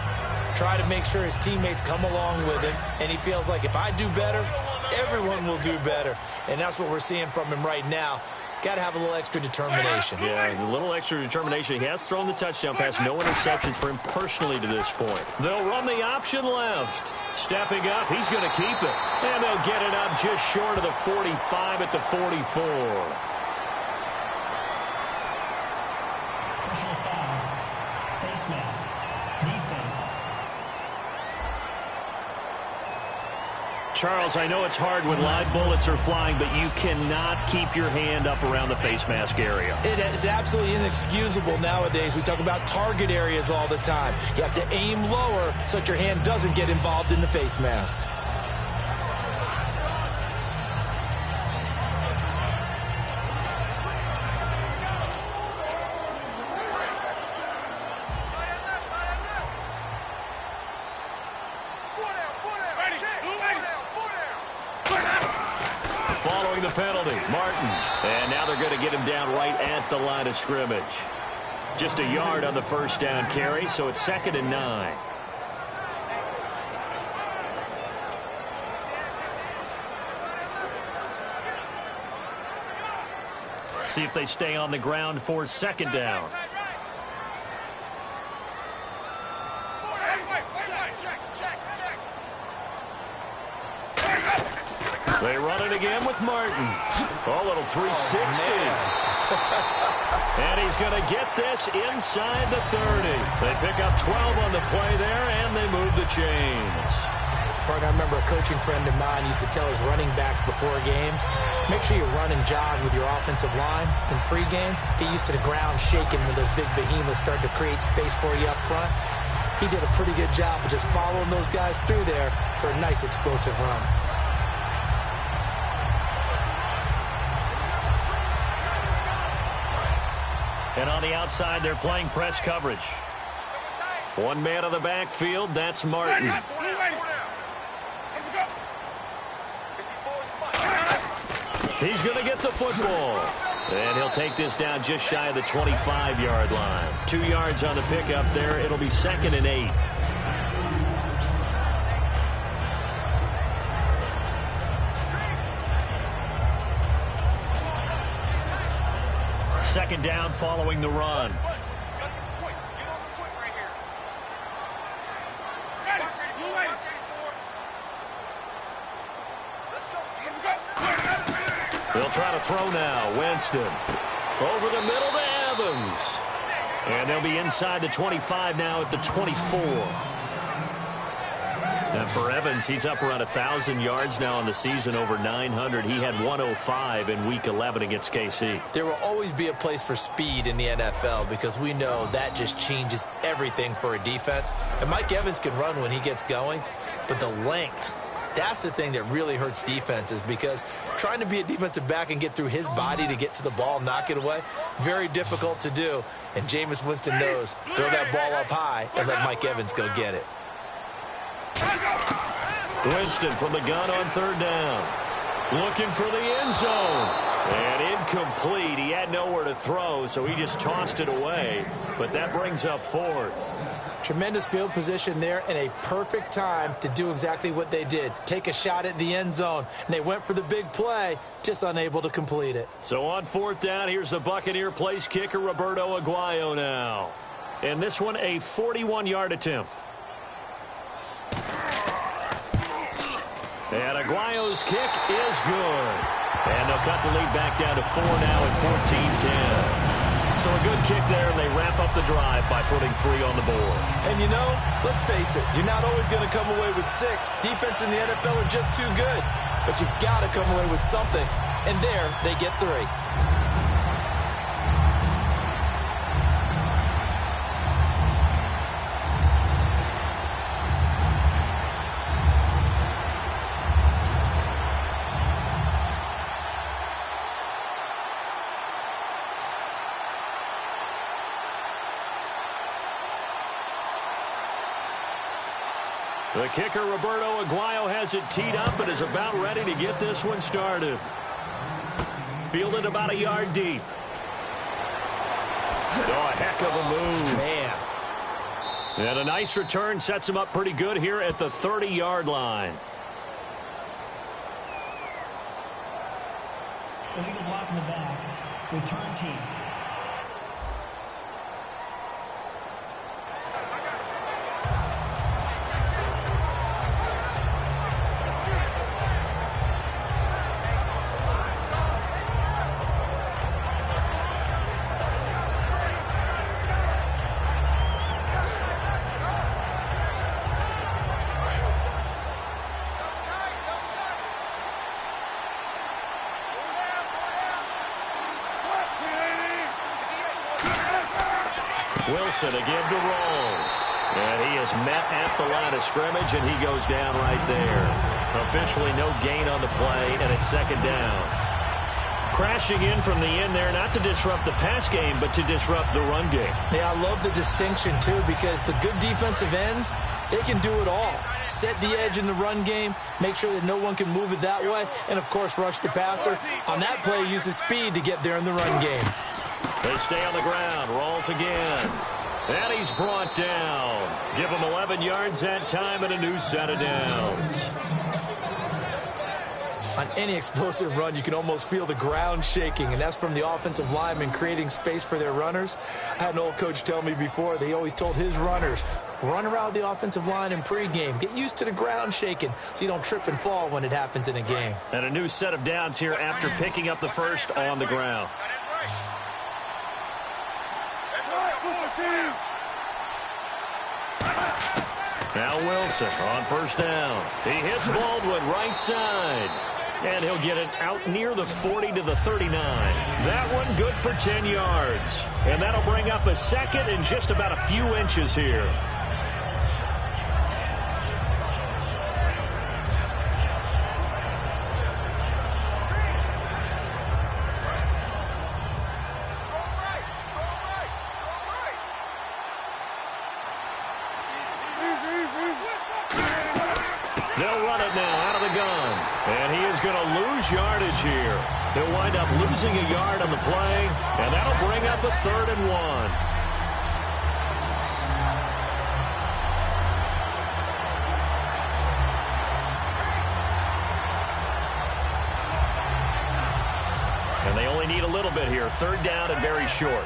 S3: try to make sure his teammates come along with him, and he feels like if I do better, everyone will do better. And that's what we're seeing from him right now. Got to have a little extra determination.
S2: Yeah, a little extra determination. He has thrown the touchdown pass. No interceptions for him personally to this point. They'll run the option left. Stepping up, he's going to keep it. And they'll get it up just short of the 45 at the 44.
S4: Personal foul. Face mask. Defense.
S2: Charles, I know it's hard when live bullets are flying, but you cannot keep your hand up around the face mask area.
S3: It is absolutely inexcusable nowadays. We talk about target areas all the time. You have to aim lower so that your hand doesn't get involved in the face mask.
S2: Following the penalty, Martin. And now they're going to get him down right at the line of scrimmage. Just a yard on the first down carry, so it's 2nd and 9. See if they stay on the ground for 2nd down. They run it again with Martin. A little 360. And he's going to get this inside the 30. They pick up 12 on the play there, and they move the chains.
S3: I remember a coaching friend of mine used to tell his running backs before games, make sure you run and jog with your offensive line in pregame. Get used to the ground shaking when those big behemoths start to create space for you up front. He did a pretty good job of just following those guys through there for a nice explosive run.
S2: And on the outside, they're playing press coverage. One man on the backfield, that's Martin. He's going to get the football. And he'll take this down just shy of the 25-yard line. 2 yards on the pickup there. It'll be 2nd and 8. Second down following the run. They'll try to throw now. Winston over the middle to Evans. And they'll be inside the 25 now at the 24. And for Evans, he's up around 1,000 yards now on the season, over 900. He had 105 in Week 11 against KC.
S3: There will always be a place for speed in the NFL because we know that just changes everything for a defense. And Mike Evans can run when he gets going, but the length That's the thing that really hurts defenses, because trying to be a defensive back and get through his body to get to the ball, knock it away, very difficult to do. And Jameis Winston knows, throw that ball up high and let Mike Evans go get it.
S2: Winston from the gun on third down. Looking for the end zone. And incomplete. He had nowhere to throw, so he just tossed it away. But that brings up fourth.
S3: Tremendous field position there, and a perfect time to do exactly what they did. Take a shot at the end zone. And they went for the big play, just unable to complete it.
S2: So on fourth down, here's the Buccaneer place kicker, Roberto Aguayo now. And this one, a 41-yard attempt. And Aguayo's kick is good. And they'll cut the lead back down to 4 now at 14-10. So a good kick there, and they wrap up the drive by putting 3 on the board.
S3: And you know, let's face it, you're not always going to come away with 6. Defense in the NFL are just too good. But you've got to come away with something. And there, they get 3.
S2: The kicker, Roberto Aguayo, has it teed up and is about ready to get this one started. Fielded about a yard deep. Oh, a heck of a move.
S3: Man.
S2: And a nice return sets him up pretty good here at the 30-yard line.
S4: Illegal block in the back. Return team.
S2: Wilson again to Rolls. And he is met at the line of scrimmage, and he goes down right there. Officially no gain on the play, and it's second down. Crashing in from the end there, not to disrupt the pass game, but to disrupt the run game.
S3: Yeah, I love the distinction, too, because the good defensive ends, they can do it all. Set the edge in the run game, make sure that no one can move it that way, and, of course, rush the passer. On that play, use his speed to get there in the run game.
S2: They stay on the ground. Rolls again. And he's brought down. Give him 11 yards that time and a new set of downs.
S3: On any explosive run, you can almost feel the ground shaking, and that's from the offensive linemen creating space for their runners. I had an old coach tell me before, they always told his runners, run around the offensive line in pregame. Get used to the ground shaking so you don't trip and fall when it happens in a game.
S2: And a new set of downs here after picking up the first on the ground. Now Wilson on first down. He hits Baldwin right side. And he'll get it out near the 40 to the 39. That one good for 10 yards. And that'll bring up a second and just about a few inches here. They'll run it now out of the gun. And he is going to lose yardage here. He'll wind up losing a yard on the play, and that'll bring up a 3rd and 1. And they only need a little bit here. 3rd down and very short.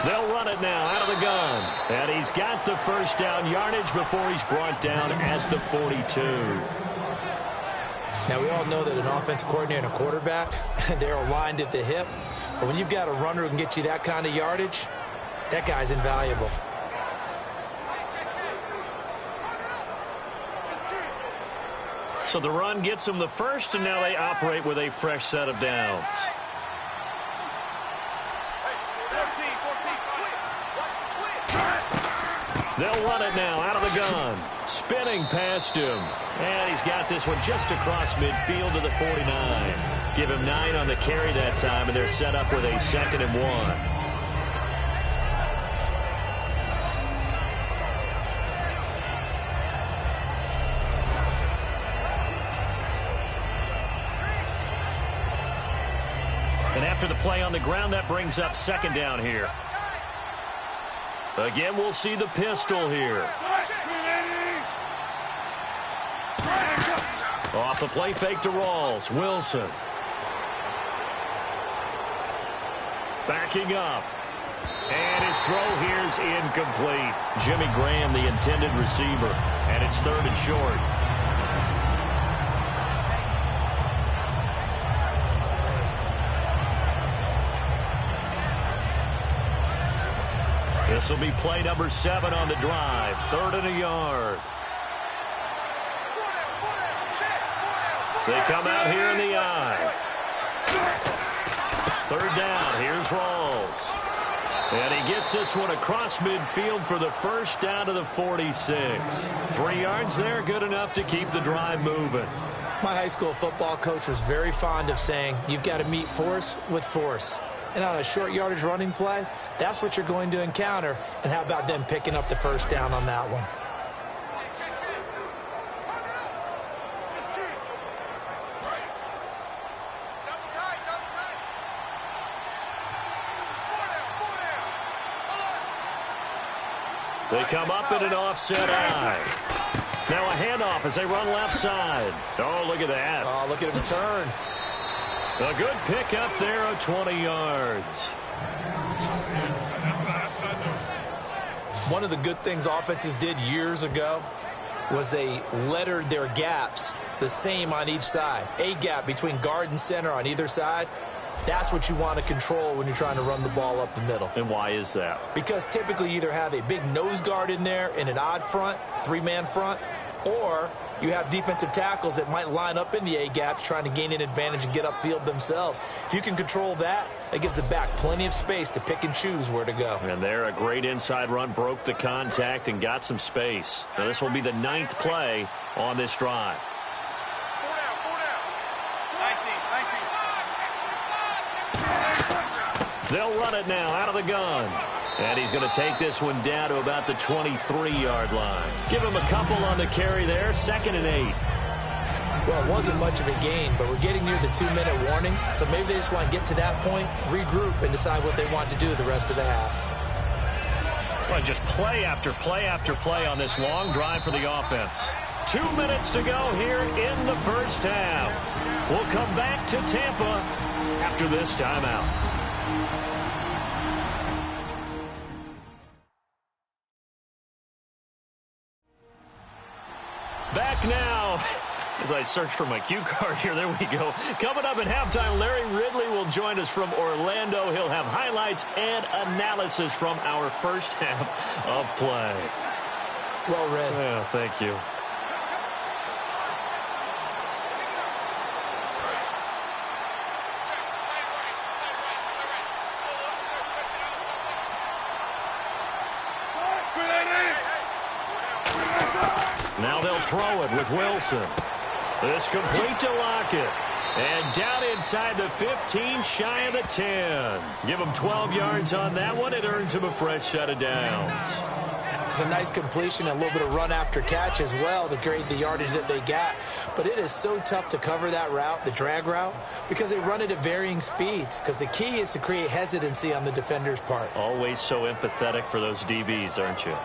S2: They'll run it now out of the gun. And he's got the first down yardage before he's brought down at the 42.
S3: Now, we all know that an offensive coordinator and a quarterback, they're aligned at the hip. But when you've got a runner who can get you that kind of yardage, that guy's invaluable.
S2: So the run gets them the first, and now they operate with a fresh set of downs. They'll run it now out of the gun. Spinning past him. And he's got this one just across midfield to the 49. Give him 9 on the carry that time, and they're set up with a 2nd and 1. And after the play on the ground, that brings up 2nd down here. Again, we'll see the pistol here. Off the play fake to Rawls. Wilson. Backing up. And his throw here's incomplete. Jimmy Graham, the intended receiver. And it's 3rd and short. This will be play number 7 on the drive. 3rd and a yard. They come out here in the eye. 3rd down. Here's Rawls. And he gets this one across midfield for the 1st down to the 46. 3 yards there, good enough to keep the drive moving.
S3: My high school football coach was very fond of saying, you've got to meet force with force. And on a short yardage running play, that's what you're going to encounter. And how about them picking up the 1st down on that one?
S2: They come up in an offset eye. Now a handoff as they run left side. Oh, look at that.
S3: Oh, look at him turn.
S2: A good pick up there of 20 yards.
S3: One of the good things offenses did years ago was they lettered their gaps the same on each side. A gap between guard and center on either side. That's what you want to control when you're trying to run the ball up the middle.
S2: And why is that?
S3: Because typically you either have a big nose guard in there in an odd front, 3-man front, or you have defensive tackles that might line up in the A-gaps trying to gain an advantage and get upfield themselves. If you can control that, it gives the back plenty of space to pick and choose where to go.
S2: And there, a great inside run, broke the contact and got some space. Now this will be the 9th play on this drive. They'll run it now out of the gun. And he's going to take this one down to about the 23-yard line. Give him a couple on the carry there. 2nd and 8.
S3: Well, it wasn't much of a gain, but we're getting near the 2-minute warning. So maybe they just want to get to that point, regroup, and decide what they want to do the rest of the half.
S2: Well, just play after play after play on this long drive for the offense. 2 minutes to go here in the 1st half. We'll come back to Tampa after this timeout. Back now, as I search for my cue card here, there we go. Coming up at halftime, Larry Ridley will join us from Orlando. He'll have highlights and analysis from our 1st half of play.
S3: Well read.
S2: Yeah, thank you. Now they'll throw it with Wilson. This complete to Lockett. And down inside the 15, shy of the 10. Give him 12 yards on that one. It earns him a fresh set of downs.
S3: It's a nice completion and a little bit of run after catch as well to create the yardage that they got. But it is so tough to cover that route, the drag route, because they run it at varying speeds. Because the key is to create hesitancy on the defender's part.
S2: Always so empathetic for those DBs, aren't you?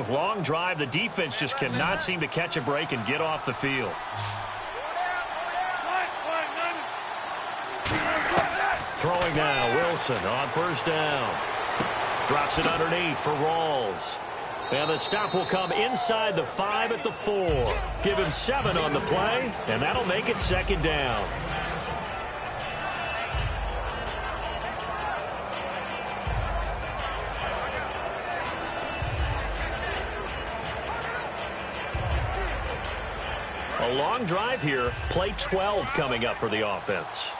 S2: Long drive. The defense just cannot seem to catch a break and get off the field. Throwing now, Wilson on 1st down. Drops it underneath for Rawls. And the stop will come inside the 5 at the 4. Give him 7 on the play, and that'll make it 2nd down. A long drive here. Play 12 coming up for the offense.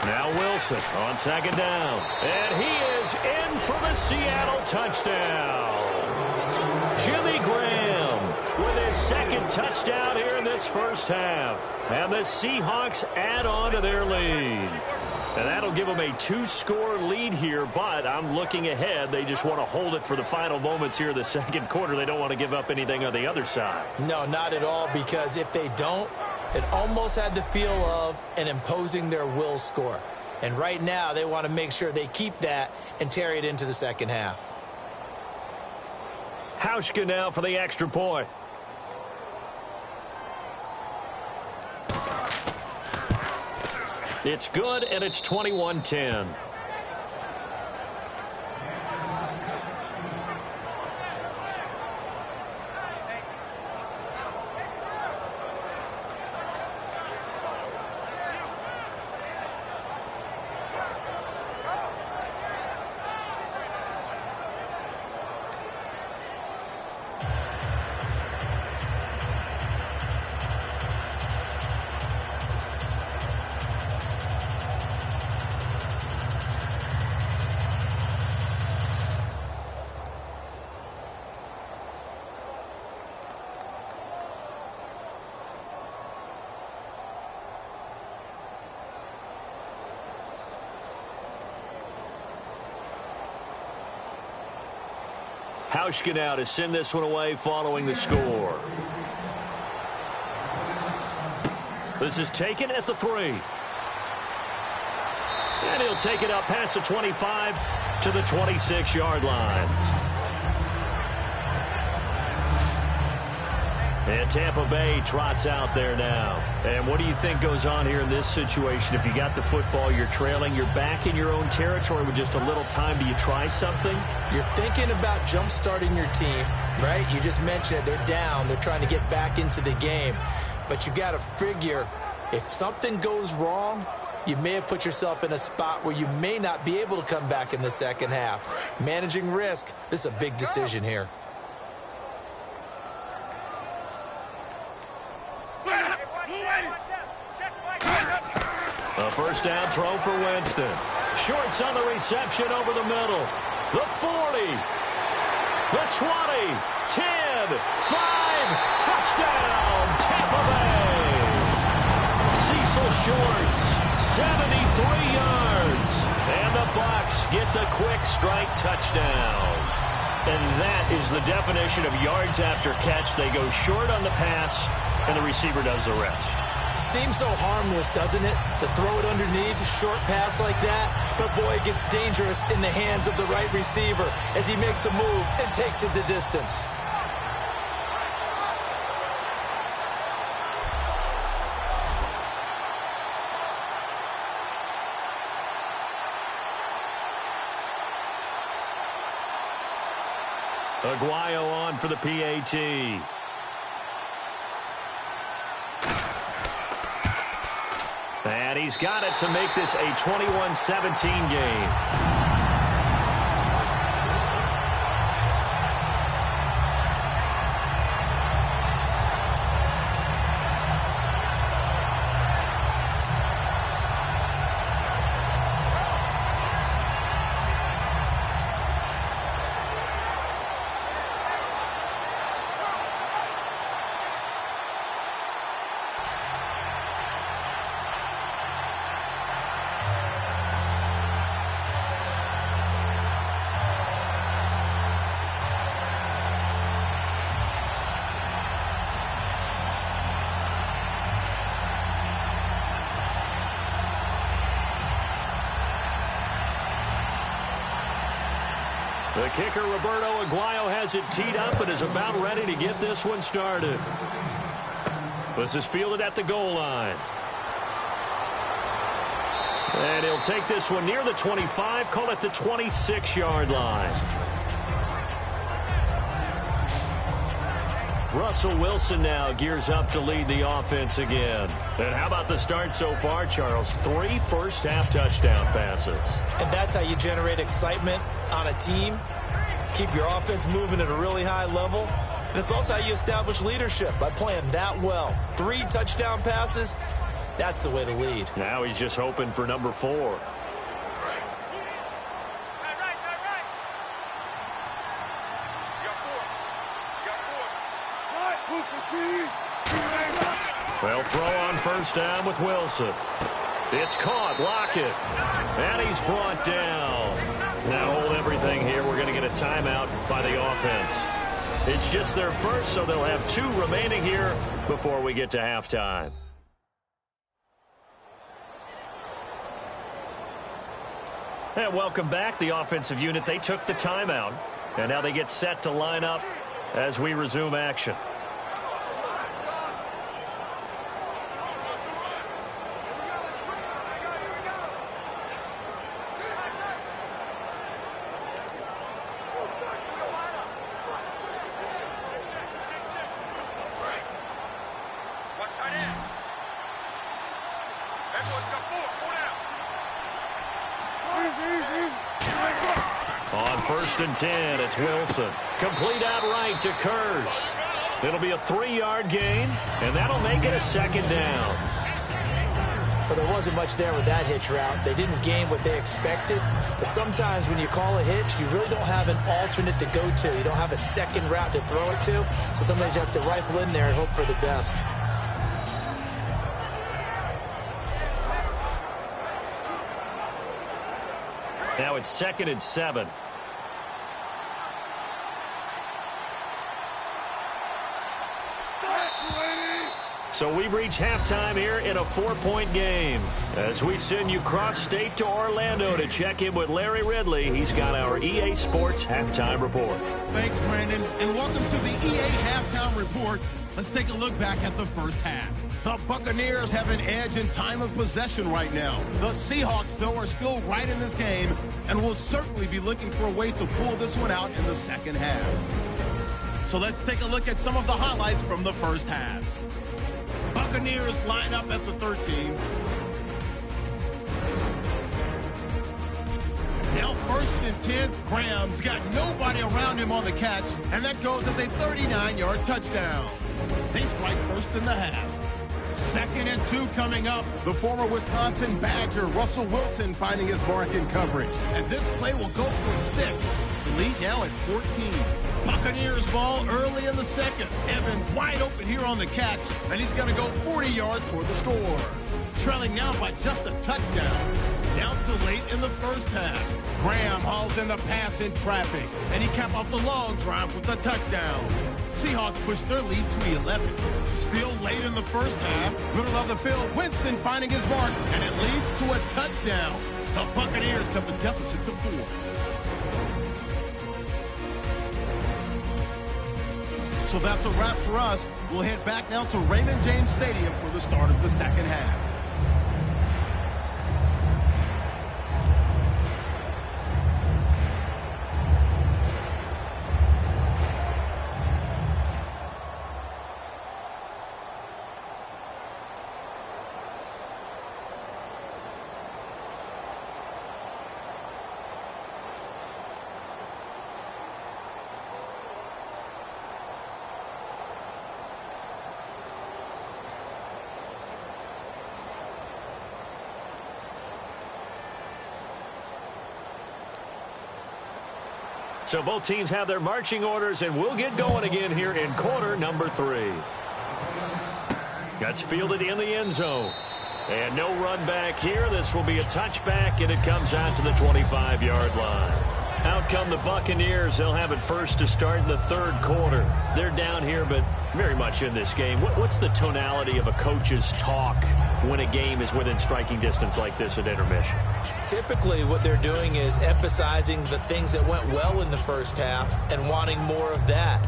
S2: Now Wilson on second down. And he is in for the Seattle touchdown. Jimmy Graham with his second touchdown here in this first half. And the Seahawks add on to their lead. And that'll give them a 2-score lead here, but I'm looking ahead. They just want to hold it for the final moments here in the second quarter. They don't want to give up anything on the other side.
S3: No, not at all, because if they don't, it almost had the feel of an imposing their will score. And right now, they want to make sure they keep that and carry it into the second half.
S2: Hauschka now for the extra point. It's good, and it's 21-10. Hauschka now to send this one away following the score. This is taken at the 3. And he'll take it up past the 25 to the 26-yard line. And Tampa Bay trots out there now. And what do you think goes on here in this situation? If you got the football, you're trailing, you're back in your own territory with just a little time. Do you try something?
S3: You're thinking about jump-starting your team, right? You just mentioned it. They're down. They're trying to get back into the game. But you got to figure if something goes wrong, you may have put yourself in a spot where you may not be able to come back in the second half. Managing risk, this is a big decision here.
S2: A first down throw for Winston. Shorts on the reception over the middle. The 40. The 20. 10. 5. Touchdown, Tampa Bay. Cecil Shorts, 73 yards. And the Bucs get the quick strike touchdown. And that is the definition of yards after catch. They go short on the pass, and the receiver does the rest.
S3: Seems so harmless, doesn't it? To throw it underneath, a short pass like that. But, boy, it gets dangerous in the hands of the right receiver as he makes a move and takes it the distance.
S2: Aguayo on for the PAT. And he's got it to make this a 21-17 game. The kicker, Roberto Aguayo, has it teed up and is about ready to get this one started. This is fielded at the goal line. And he'll take this one near the 25, call it the 26-yard line. Russell Wilson now gears up to lead the offense again. And how about the start so far, Charles? 3 first-half touchdown passes.
S3: And that's how you generate excitement on a team. keep your offense moving at a really high level. And it's also how you establish leadership, by playing that well. 3 touchdown passes, that's the way to lead.
S2: Now he's just hoping for number 4. They'll throw on first down with Wilson. It's caught. Lockett. And he's brought down. Now hold everything here. We're going to get a timeout by the offense. It's just their first, so they'll have 2 remaining here before we get to halftime. And welcome back. The offensive unit, they took the timeout. And now they get set to line up as we resume action. On first and 10, it's Wilson. Complete outright to Kurz. It'll be a 3-yard gain, and that'll make it a second down.
S3: But there wasn't much there with that hitch route. They didn't gain what they expected. But sometimes when you call a hitch, you really don't have an alternate to go to. You don't have a second route to throw it to. So sometimes you have to rifle in there and hope for the best.
S2: Now it's 2nd and 7. So we've reached halftime here in a 4-point game. As we send you cross-state to Orlando to check in with Larry Ridley, he's got our EA Sports Halftime Report.
S1: Thanks, Brandon, and welcome to the EA Halftime Report. Let's take a look back at the first half. The Buccaneers have an edge in time of possession right now. The Seahawks, though, are still right in this game and will certainly be looking for a way to pull this one out in the second half. So let's take a look at some of the highlights from the first half. Buccaneers line up at the 13. Now 1st and 10, Graham's got nobody around him on the catch, and that goes as a 39-yard touchdown. They strike first in the half. 2nd and 2 coming up. The former Wisconsin Badger, Russell Wilson, finding his mark in coverage. And this play will go for 6. The lead now at 14. Buccaneers ball early in the second. Evans wide open here on the catch, and he's going to go 40 yards for the score. Trailing now by just a touchdown. Down to late in the first half. Graham hauls in the pass in traffic, and he capped off the long drive with a touchdown. Seahawks push their lead to 11. Still late in the first half. Middle of the field, Winston finding his mark, and it leads to a touchdown. The Buccaneers cut the deficit to 4. So that's a wrap for us. We'll head back now to Raymond James Stadium for the start of the second half.
S2: So both teams have their marching orders, and we'll get going again here in quarter number 3. That's fielded in the end zone. And no run back here. This will be a touchback, and it comes out to the 25-yard line. Out come the Buccaneers. They'll have it first to start in the 3rd quarter. They're down here, but very much in this game. What's the tonality of a coach's talk when a game is within striking distance like this at intermission?
S3: Typically, what they're doing is emphasizing the things that went well in the first half and wanting more of that.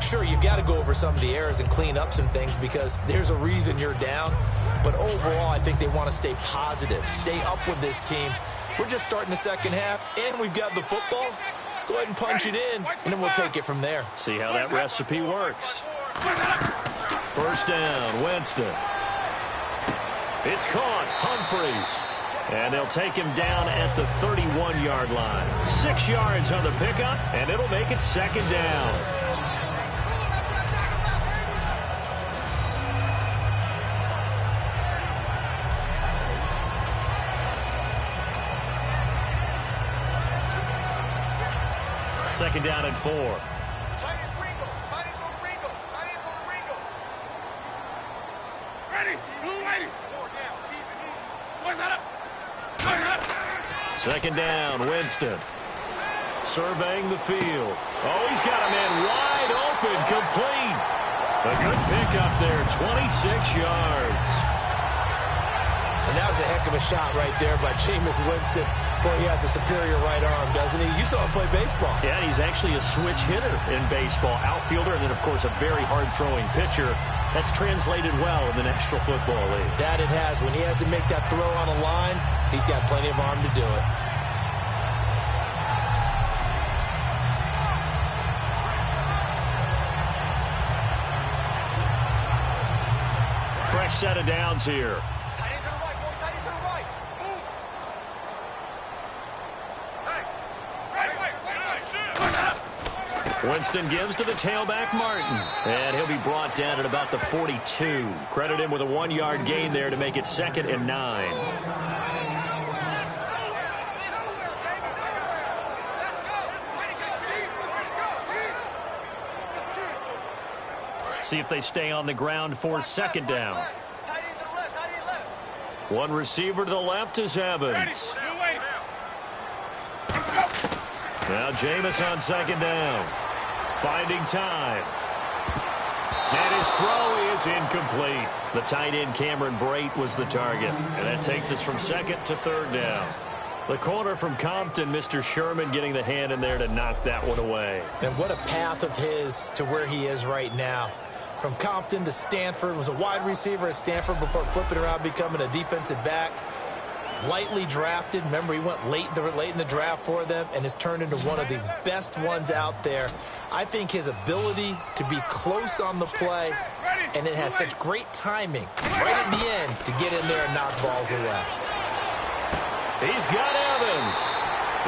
S3: Sure, you've got to go over some of the errors and clean up some things because there's a reason you're down. But overall, I think they want to stay positive, stay up with this team. We're just starting the second half, and we've got the football. Let's go ahead and punch it in, and then we'll take it from there.
S2: See how that recipe works. First down, Winston. It's caught. Humphreys. And they'll take him down at the 31-yard line. 6 yards on the pickup, and it'll make it second down. Second down and 4. Second down, Winston. Surveying the field. Oh, he's got a man wide open, complete. A good pickup there, 26 yards.
S3: And that was a heck of a shot right there by Jameis Winston. Boy, he has a superior right arm, doesn't he? You saw him play baseball.
S2: Yeah, he's actually a switch hitter in baseball. Outfielder, and then, of course, a very hard-throwing pitcher. That's translated well in the National Football League.
S3: That it has. When he has to make that throw on a line, he's got plenty of arm to do it.
S2: Fresh set of downs here. Winston gives to the tailback, Martin. And he'll be brought down at about the 42. Credit him with a 1-yard gain there to make it 2nd and 9. See if they stay on the ground for second down. One receiver to the left is Evans. Now Jameis on second down. Finding time. And his throw is incomplete. The tight end Cameron Brate was the target. And that takes us from 2nd to 3rd down. The corner from Compton, Mr. Sherman, getting the hand in there to knock that one away.
S3: And what a path of his to where he is right now. From Compton to Stanford, was a wide receiver at Stanford before flipping around, becoming a defensive back. Lightly drafted. Remember, he went late in the draft for them and has turned into one of the best ones out there. I think his ability to be close on the play, and it has such great timing right at the end to get in there and knock balls away.
S2: He's got Evans.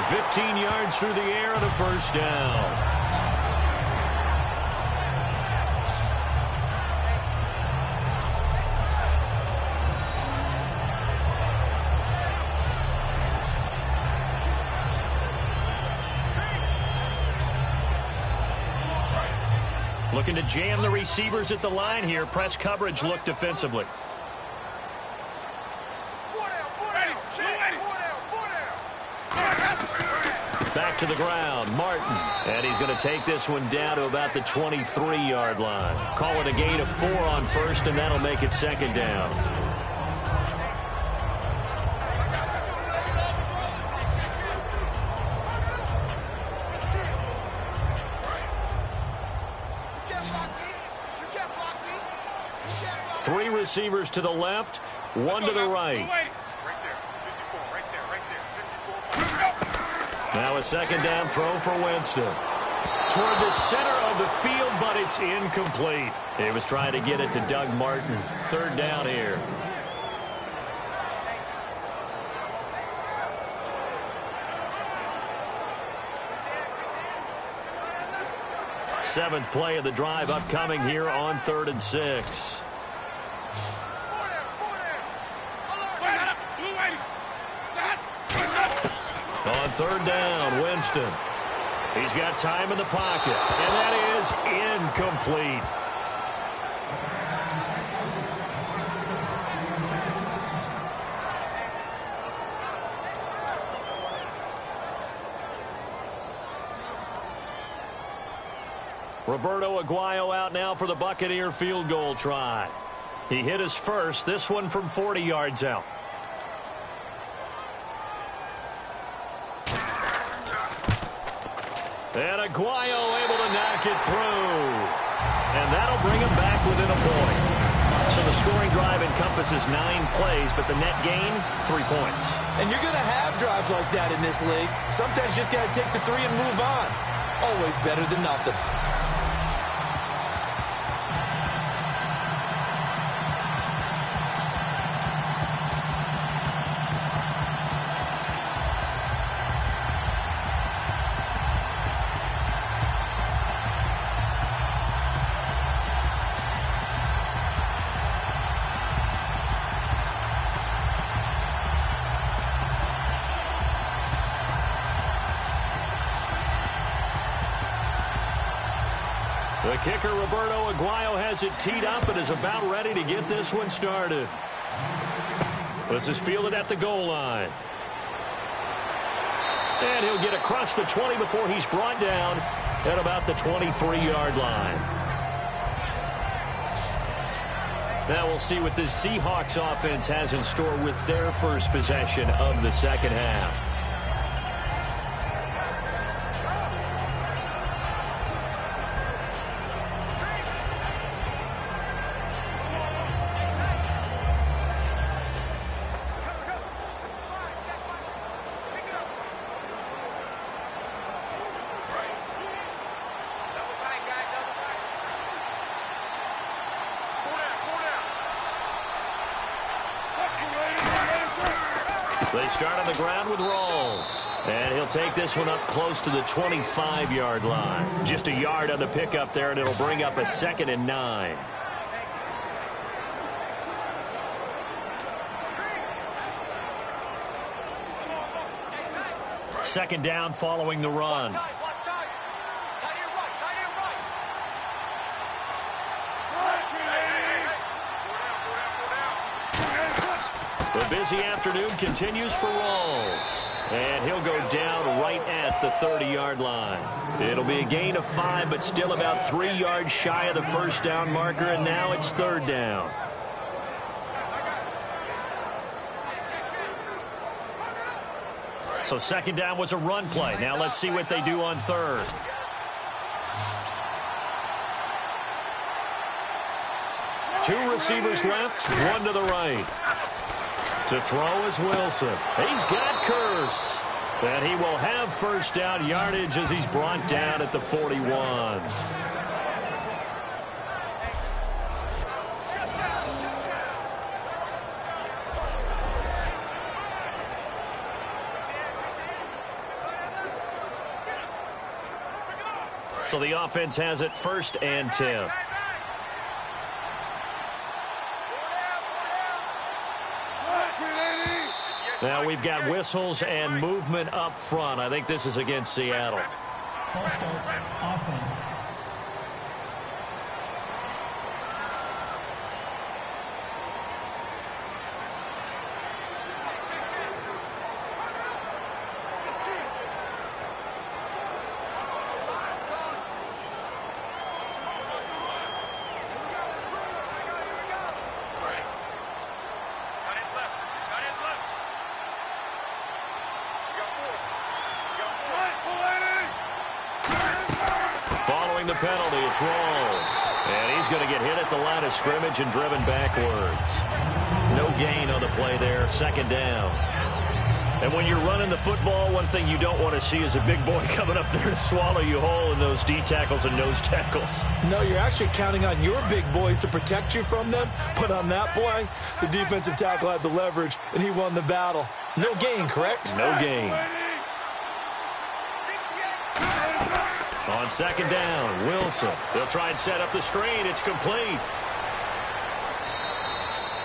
S2: 15 yards through the air and a first down. Looking to jam the receivers at the line here. Press coverage look defensively. Back to the ground, Martin. And he's going to take this one down to about the 23-yard line. Call it a gain of 4 on first, and that'll make it second down. Three receivers to the left, one to the right. Now a second down throw for Winston. Toward the center of the field, but it's incomplete. He was trying to get it to Doug Martin. Third down here. Seventh play of the drive upcoming here on 3rd and 6. On 3rd down, Winston. He's got time in the pocket, and that is incomplete. Roberto Aguayo out now for the Buccaneer field goal try. He hit his first, this one from 40 yards out. And Aguayo able to knock it through. And that'll bring him back within a point. So the scoring drive encompasses 9 plays, but the net gain, 3 points.
S3: And you're going to have drives like that in this league. Sometimes you just got to take the 3 and move on. Always better than nothing.
S2: The kicker, Roberto Aguayo, has it teed up and is about ready to get this one started. This is fielded at the goal line. And he'll get across the 20 before he's brought down at about the 23-yard line. Now we'll see what this Seahawks offense has in store with their first possession of the second half. They start on the ground with Rawls. And he'll take this one up close to the 25-yard line. Just a yard on the pickup there, and it'll bring up a 2nd and 9. Second down following the run. The busy afternoon continues for Rawls. And he'll go down right at the 30-yard line. It'll be a gain of 5, but still about 3 yards shy of the first down marker, and now it's 3rd down. So second down was a run play. Now let's see what they do on 3rd. Two receivers left, one to the right. To throw is Wilson. He's got Curse. And he will have first down yardage as he's brought down at the 41. So the offense has it 1st and 10. Now we've got whistles and movement up front. I think this is against Seattle.
S4: False start, offense.
S2: The penalty, it's Rawls. And he's going to get hit at the line of scrimmage and driven backwards. No gain on the play there, 2nd down. And when you're running the football, one thing you don't want to see is a big boy coming up there and swallow you whole in those D tackles and nose tackles.
S3: No, you're actually counting on your big boys to protect you from them. But on that play, the defensive tackle had the leverage, and he won the battle. No gain, correct?
S2: No gain. On 2nd down, Wilson. They'll try and set up the screen. It's complete.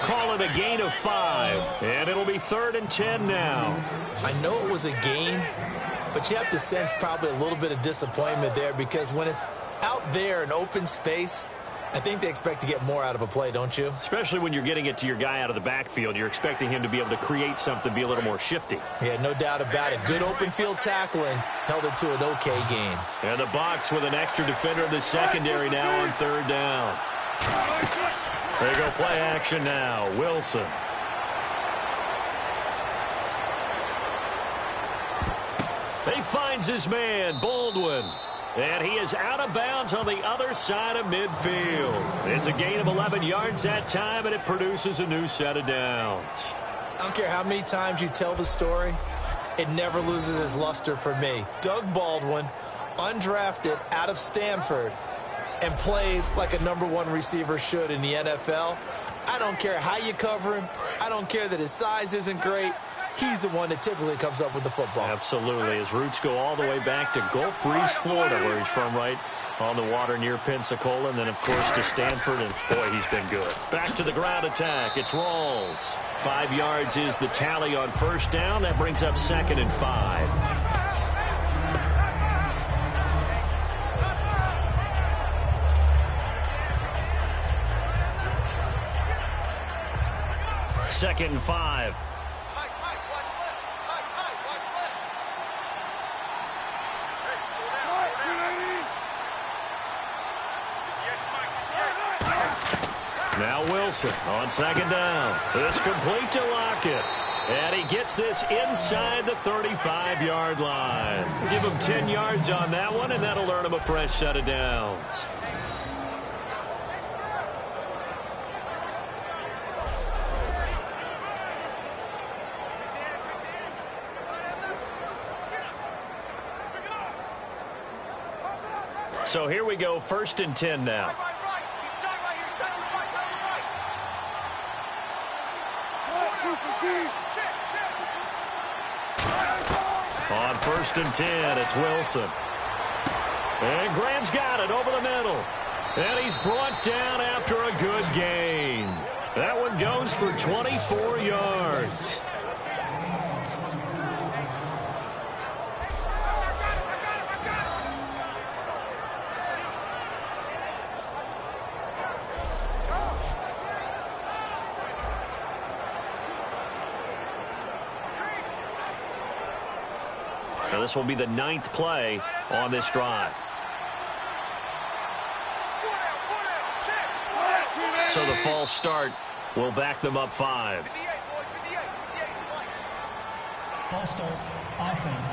S2: Call it a gain of 5. And it'll be 3rd and 10 now.
S3: I know it was a gain, but you have to sense probably a little bit of disappointment there because when it's out there in open space, I think they expect to get more out of a play, don't you?
S2: Especially when you're getting it to your guy out of the backfield. You're expecting him to be able to create something, be a little more shifty.
S3: Yeah, no doubt about it. Good open field tackling held it to an okay gain.
S2: And the Bucs with an extra defender in the secondary now on 3rd down. There you go, play action now. Wilson. He finds his man, Baldwin. And he is out of bounds on the other side of midfield. It's a gain of 11 yards that time, and it produces a new set of downs.
S3: I don't care how many times you tell the story, it never loses its luster for me. Doug Baldwin, undrafted out of Stanford, and plays like a #1 receiver should in the NFL. I don't care how you cover him. I don't care that his size isn't great. He's the one that typically comes up with the football.
S2: Absolutely. His roots go all the way back to Gulf Breeze, Florida, where he's from, right on the water near Pensacola, and then, of course, to Stanford, and, boy, he's been good. Back to the ground attack. It's Rawls. 5 yards is the tally on 1st down. That brings up 2nd and 5. 2nd and 5. Now Wilson on 2nd down. It's complete to Lockett. And he gets this inside the 35-yard line. Give him 10 yards on that one, and that'll earn him a fresh set of downs. So here we go, 1st and 10 now. On 1st and 10, it's Wilson. And Graham's got it over the middle. And he's brought down after a good gain. That one goes for 24 yards. Now this will be the 9th play on this drive. So the false start will back them up 5.
S4: False start, offense.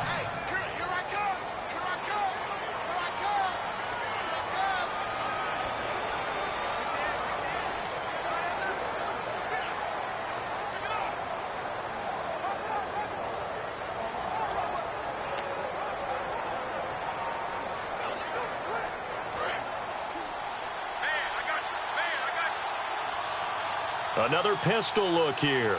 S2: Another pistol look here.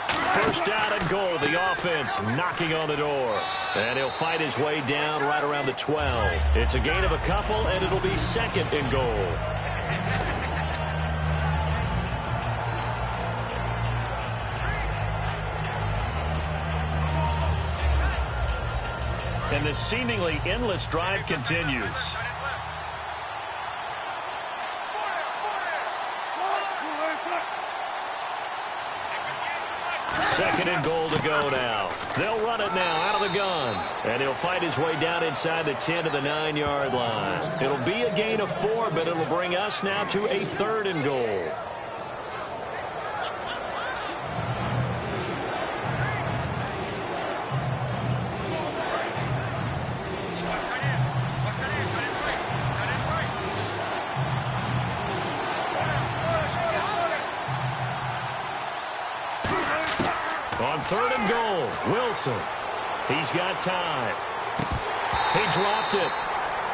S2: 1st down and goal. The offense knocking on the door. And he'll fight his way down right around the 12. It's a gain of a couple, and it'll be 2nd and goal. And this seemingly endless drive continues. 2nd and goal to go now. They'll run it now out of the gun. And he'll fight his way down inside the 10 to the 9-yard line. It'll be a gain of 4, but it'll bring us now to a 3rd and goal. On 3rd and goal, Wilson. He's got time. He dropped it.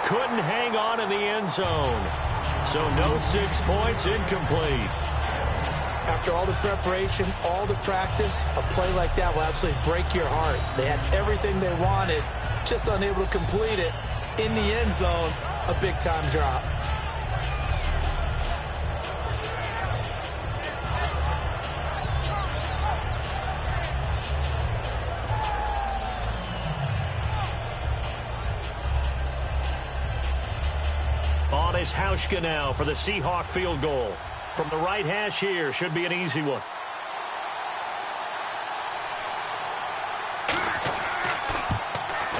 S2: Couldn't hang on in the end zone. So no 6 points, incomplete.
S3: After all the preparation, all the practice, a play like that will absolutely break your heart. They had everything they wanted, just unable to complete it. In the end zone, a big-time drop.
S2: On is Hauschka now for the Seahawk field goal. From the right hash here, should be an easy one.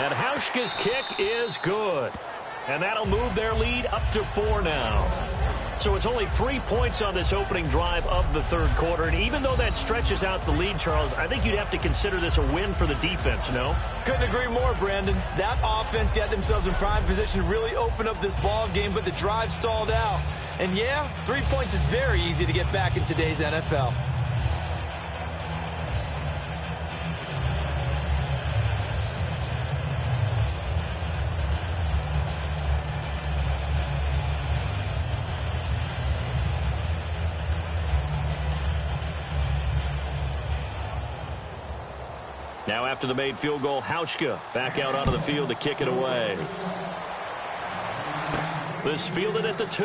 S2: And Hauschka's kick is good. And that'll move their lead up to 4 now. So it's only 3 points on this opening drive of the 3rd quarter. And even though that stretches out the lead, Charles, I think you'd have to consider this a win for the defense, no?
S3: Couldn't agree more, Brandon. That offense got themselves in prime position to really open up this ball game, but the drive stalled out. And yeah, 3 points is very easy to get back in today's NFL.
S2: Now after the made field goal, Hauschka back out onto the field to kick it away. This fielded at the 2.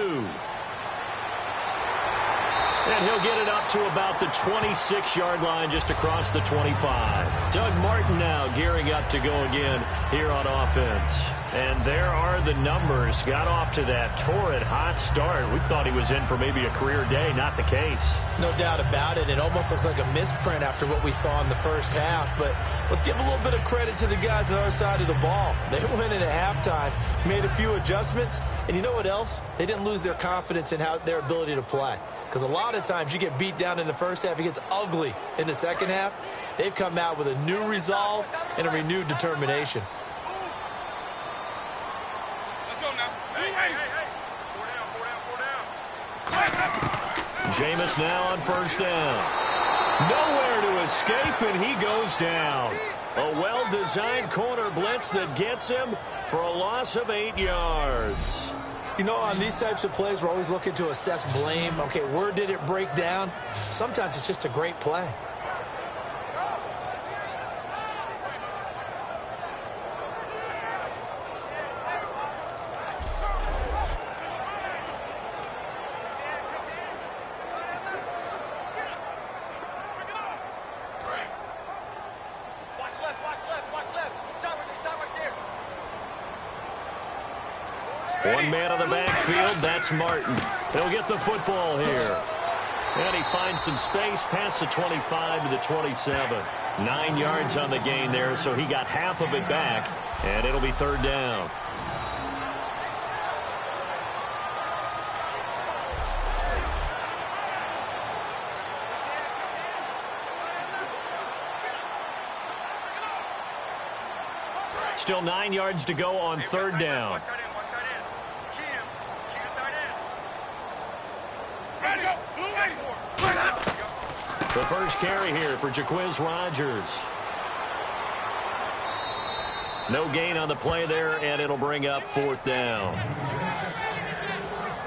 S2: And he'll get it up to about the 26-yard line just across the 25. Doug Martin now gearing up to go again here on offense. And there are the numbers. Got off to that torrid hot start. We thought he was in for maybe a career day. Not the case.
S3: No doubt about it. It almost looks like a misprint after what we saw in the first half. But let's give a little bit of credit to the guys on our side of the ball. They went in at halftime, made a few adjustments. And you know what else? They didn't lose their confidence in their ability to play. Because a lot of times you get beat down in the first half. It gets ugly in the second half. They've come out with a new resolve and a renewed determination.
S2: Jameis now on first down. Nowhere to escape, and he goes down. A well-designed corner blitz that gets him for a loss of 8 yards.
S3: You know, on these types of plays, we're always looking to assess blame. Okay, where did it break down? Sometimes it's just a great play.
S2: One man on the backfield, that's Martin. He'll get the football here. And he finds some space past the 25 to the 27. 9 yards on the gain there, so he got half of it back, and it'll be third down. Still 9 yards to go on third down. The first carry here for Jaquiz Rodgers. No gain on the play there, and it'll bring up fourth down.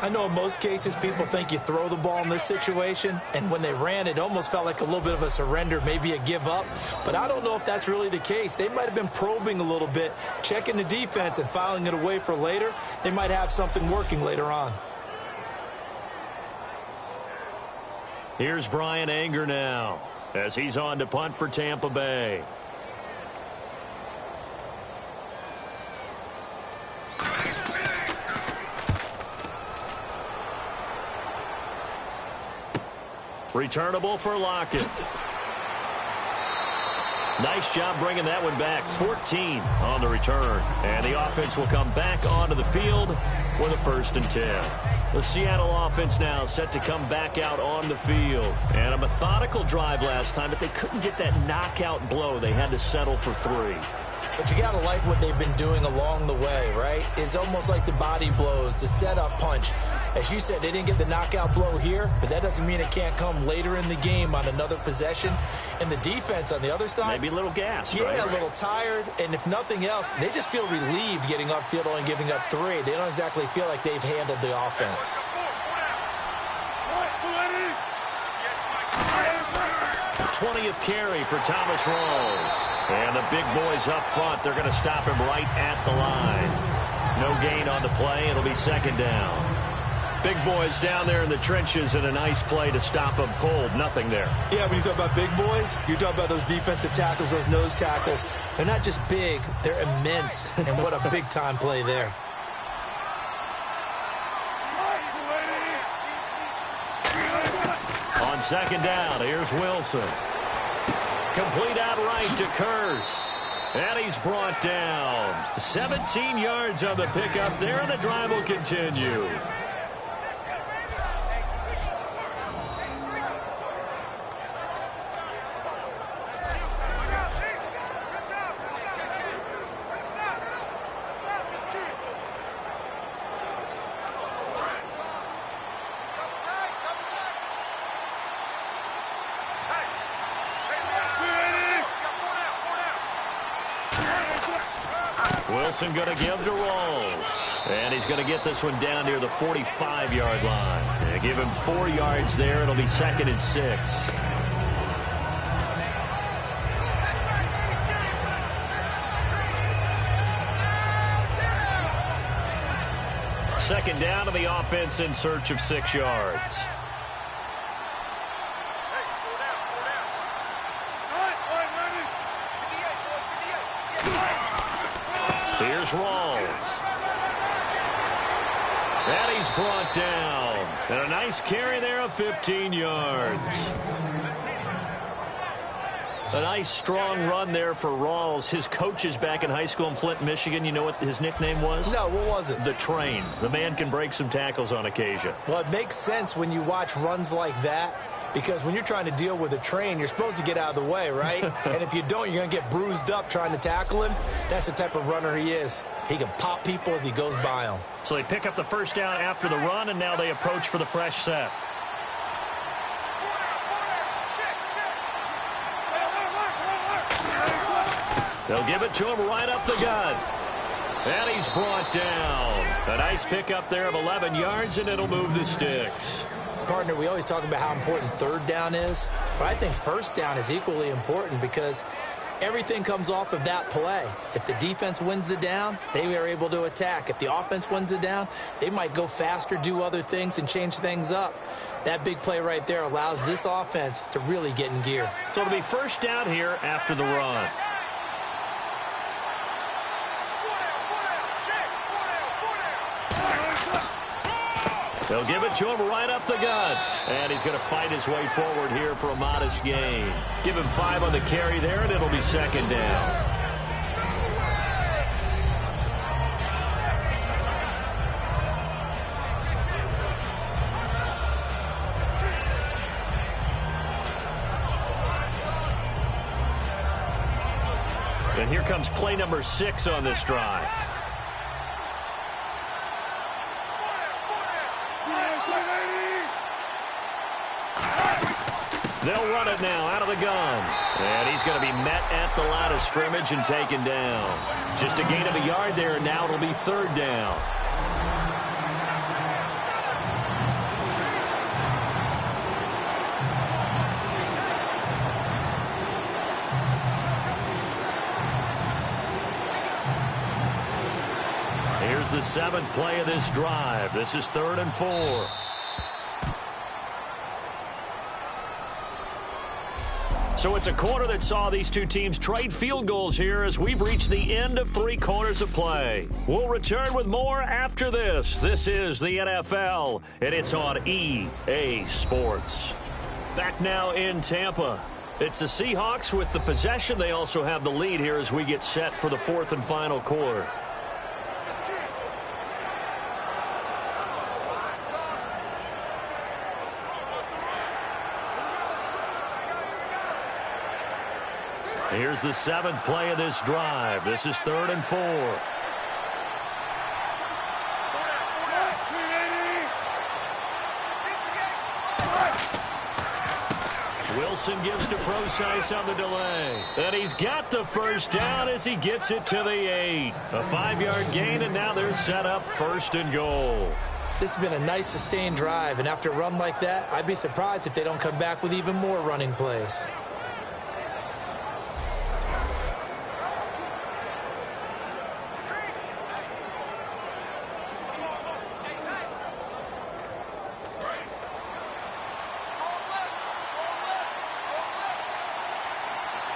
S3: I know in most cases people think you throw the ball in this situation, and when they ran, it almost felt like a little bit of a surrender, maybe a give up. But I don't know if that's really the case. They might have been probing a little bit, checking the defense and filing it away for later. They might have something working later on.
S2: Here's Brian Anger now as he's on to punt for Tampa Bay. Returnable for Lockett. Nice job bringing that one back. 14 on the return. And the offense will come back onto the field with a 1st and 10. The Seattle offense now set to come back out on the field. And a methodical drive last time, but they couldn't get that knockout blow. They had to settle for 3.
S3: But you got to like what they've been doing along the way, right? It's almost like the body blows, the setup punch. As you said, they didn't get the knockout blow here, but that doesn't mean it can't come later in the game on another possession. And the defense on the other side,
S2: maybe a little gassed,
S3: yeah,
S2: right?
S3: A little tired. And if nothing else, they just feel relieved getting upfield only giving up 3. They don't exactly feel like they've handled the offense.
S2: 20th carry for Thomas Rawls. And the big boys up front, they're going to stop him right at the line. No gain on the play. It'll be second down. Big boys down there in the trenches, and a nice play to stop them cold. Nothing there.
S3: Yeah, when you talk about big boys, you talk about those defensive tackles, those nose tackles. They're not just big, they're immense. And what a big-time play there.
S2: On second down, here's Wilson. Complete out right to Kurz. And he's brought down. 17 yards on the pickup there, and the drive will continue. Wilson going to give to Rawls. And he's going to get this one down near the 45-yard line. They give him 4 yards there. It'll be 2nd and 6. Second down, to the offense in search of 6 yards. Here's Rawls. And he's brought down. And a nice carry there of 15 yards. A nice, strong run there for Rawls. His coaches back in high school in Flint, Michigan, you know what his nickname was?
S3: No, what was it?
S2: The Train. The man can break some tackles on occasion.
S3: Well, it makes sense when you watch runs like that, because when you're trying to deal with a train, you're supposed to get out of the way, right? And if you don't, you're going to get bruised up trying to tackle him. That's the type of runner he is. He can pop people as he goes by them.
S2: So they pick up the first down after the run, and now they approach for the fresh set. They'll give it to him right up the gut. And he's brought down. A nice pickup there of 11 yards, and it'll move the sticks.
S3: Partner, we always talk about how important third down is, but I think first down is equally important because everything comes off of that play. If the defense wins the down, they are able to attack. If the offense wins the down, they might go faster, do other things, and change things up. That big play right there allows this offense to really get in gear.
S2: So it'll be first down here after the run. They'll give it to him right up the gut. And he's going to fight his way forward here for a modest gain. Give him 5 on the carry there, and it'll be second down. And here comes play number 6 on this drive. They'll run it now out of the gun. And he's going to be met at the line of scrimmage and taken down. Just a gain of a yard there, and now it'll be third down. Here's the 7th play of this drive. This is 3rd and 4. So it's a quarter that saw these two teams trade field goals here as we've reached the end of 3 quarters of play. We'll return with more after this. This is the NFL, and it's on EA Sports. Back now in Tampa. It's the Seahawks with the possession. They also have the lead here as we get set for the 4th and final quarter. Here's the 7th play of this drive. This is 3rd and 4. Wilson gives to Procise on the delay. And he's got the first down as he gets it to the 8. A 5-yard gain, and now they're set up 1st and goal.
S3: This has been a nice sustained drive, and after a run like that, I'd be surprised if they don't come back with even more running plays.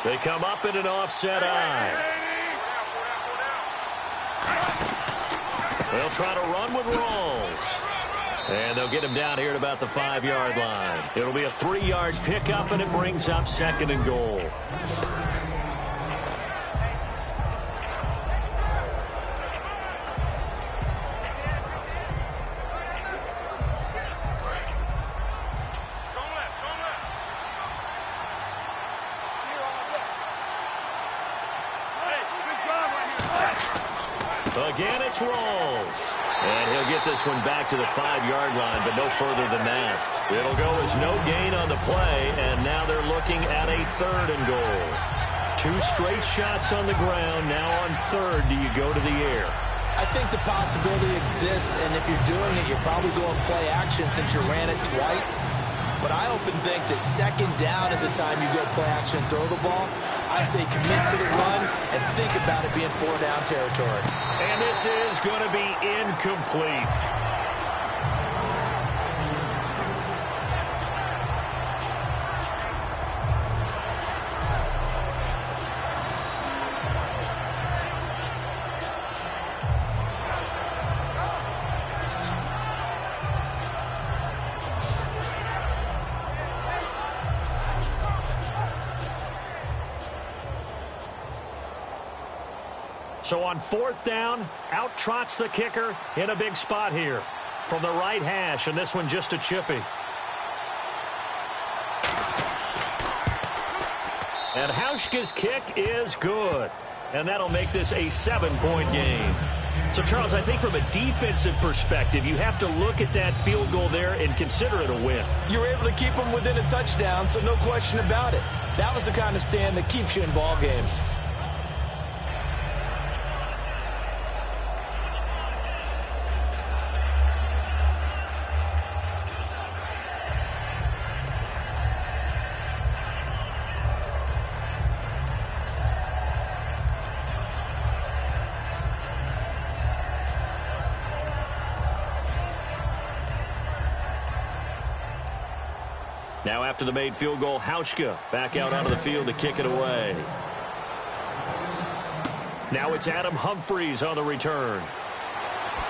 S2: They come up in an offset eye. They'll try to run with Rawls. And they'll get him down here at about the 5-yard line. It'll be a 3-yard pickup, and it brings up 2nd and goal. Again, it's Rawls. And he'll get this one back to the 5-yard line, but no further than that. It'll go as no gain on the play, and now they're looking at a 3rd and goal. 2 straight shots on the ground. Now on 3rd, do you go to the air?
S3: I think the possibility exists, and if you're doing it, you're probably going play action since you ran it twice. But I often think that 2nd down is the time you go play action and throw the ball. I say commit to the run and think about it being 4-down territory.
S2: And this is going to be incomplete. So on 4th down, out trots the kicker in a big spot here from the right hash, and this one just a chippy. And Hauschka's kick is good. And that'll make this a 7-point game. So, Charles, I think from a defensive perspective, you have to look at that field goal there and consider it a win.
S3: You were able to keep them within a touchdown, so no question about it. That was the kind of stand that keeps you in ball games.
S2: Now after the made field goal, Hauschka back out onto the field to kick it away. Now it's Adam Humphries on the return.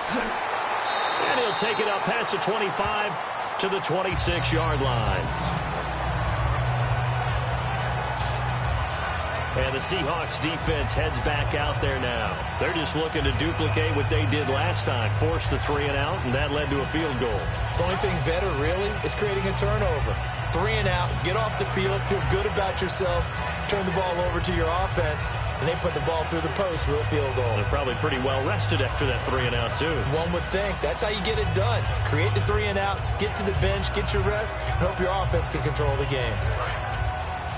S2: And he'll take it up past the 25 to the 26-yard line. And the Seahawks defense heads back out there now. They're just looking to duplicate what they did last time, force the 3 and out, and that led to a field goal.
S3: The only thing better, really, is creating a turnover. 3 and out, get off the field, feel good about yourself, turn the ball over to your offense, and they put the ball through the post with a field goal.
S2: They're probably pretty well rested after that 3 and out, too.
S3: One would think. That's how you get it done. Create the 3 and outs, get to the bench, get your rest, and hope your offense can control the game.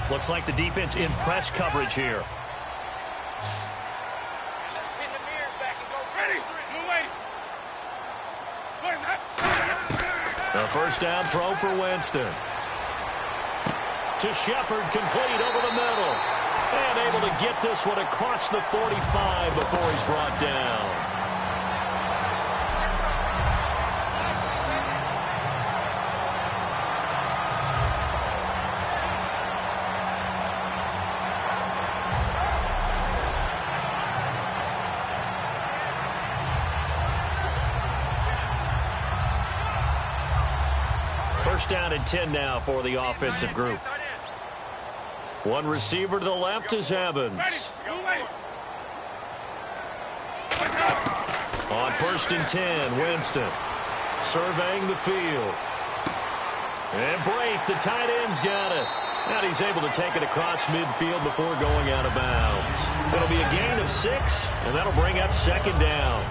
S2: Looks like the defense in press coverage here. A first down throw for Winston. To Shepard, complete over the middle. And able to get this one across the 45 before he's brought down. First down and 10 now for the offensive group. One receiver to the left is Evans. On 1st and 10, Winston surveying the field. And Brake, the tight end's got it. And he's able to take it across midfield before going out of bounds. It'll be a gain of 6, and that'll bring up 2nd down.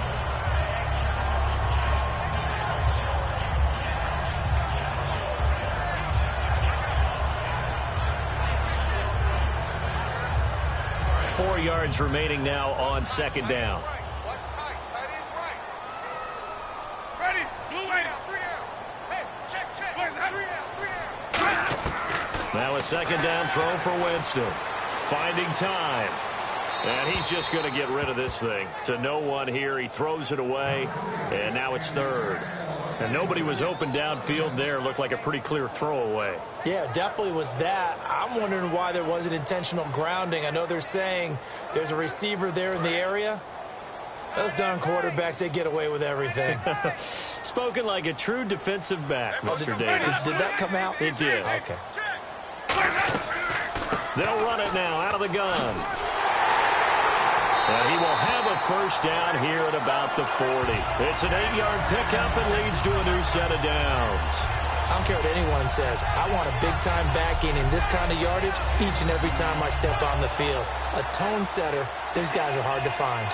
S2: Yards remaining now on 2nd down. Now a 2nd down throw for Winston. Finding time. And he's just going to get rid of this thing. To no one here. He throws it away. And now it's 3rd. And nobody was open downfield there. Looked like a pretty clear throwaway.
S3: Yeah, definitely was that. I'm wondering why there wasn't intentional grounding. I know they're saying there's a receiver there in the area. Those darn quarterbacks, they get away with everything.
S2: Spoken like a true defensive back, Mr. Davis.
S3: Did that come out?
S2: It did.
S3: Okay.
S2: They'll run it now out of the gun. And he will have a first down here at about the 40. It's an 8-yard pickup and leads to a new set of downs.
S3: I don't care what anyone says. I want a big-time back in this kind of yardage each and every time I step on the field. A tone setter, these guys are hard to find.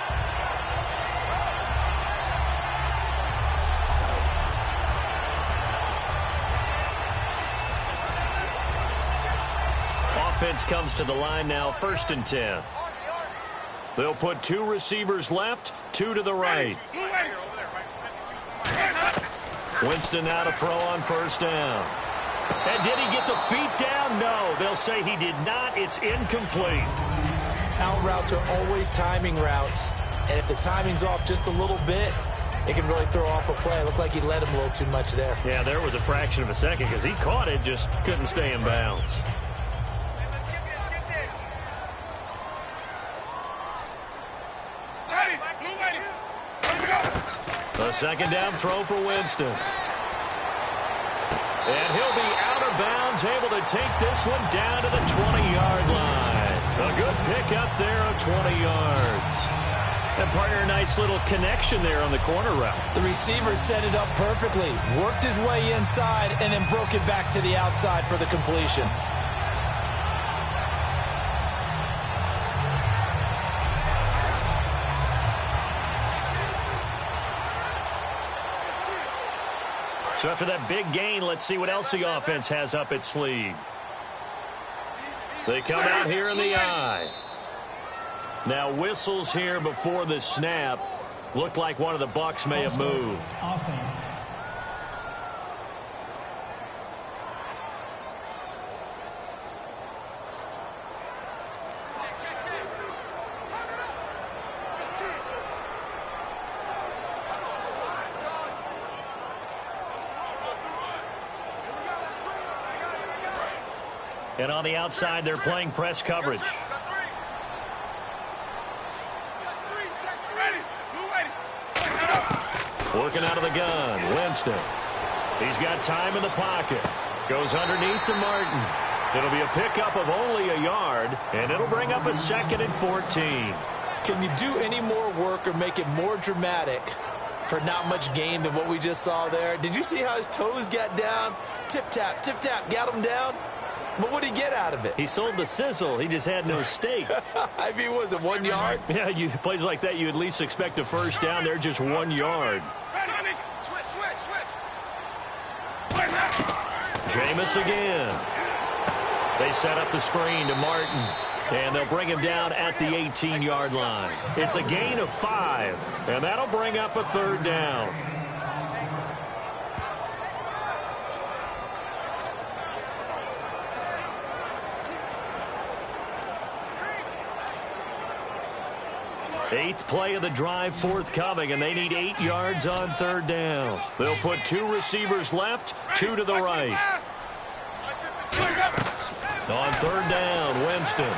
S2: Offense comes to the line now, 1st and 10. They'll put 2 receivers left, 2 to the right. Winston now to throw on 1st down. And did he get the feet down? No, they'll say he did not. It's incomplete.
S3: Out routes are always timing routes. And if the timing's off just a little bit, it can really throw off a play. It looked like he led him a little too much there.
S2: Yeah, there was a fraction of a second because he caught it, just couldn't stay in bounds. A 2nd down throw for Winston. And he'll be out of bounds, able to take this one down to the 20-yard line. A good pickup there of 20 yards. And partner, a nice little connection there on the corner route.
S3: The receiver set it up perfectly, worked his way inside, and then broke it back to the outside for the completion.
S2: So after that big gain, let's see what else the offense has up its sleeve. They come out here in the eye. Now whistles here before the snap. Looked like one of the Bucs may have moved.
S4: Offense.
S2: And on the outside, they're playing press coverage. Working out of the gun, Winston. He's got time in the pocket. Goes underneath to Martin. It'll be a pickup of only a yard, and it'll bring up a 2nd and 14.
S3: Can you do any more work or make it more dramatic for not much gain than what we just saw there? Did you see how his toes got down? Tip-tap, got him down. But what did he get out of it?
S2: He sold the sizzle. He just had no steak.
S3: I mean, was it 1 yard?
S2: Yeah, plays like that, you at least expect a first down. They're just 1 yard. Jameis again. They set up the screen to Martin. And they'll bring him down at the 18-yard line. It's a gain of 5. And that'll bring up a 3rd down. Eighth play of the drive forthcoming, and they need 8 yards on 3rd down. They'll put 2 receivers left, 2 to the right. On 3rd down, Winston.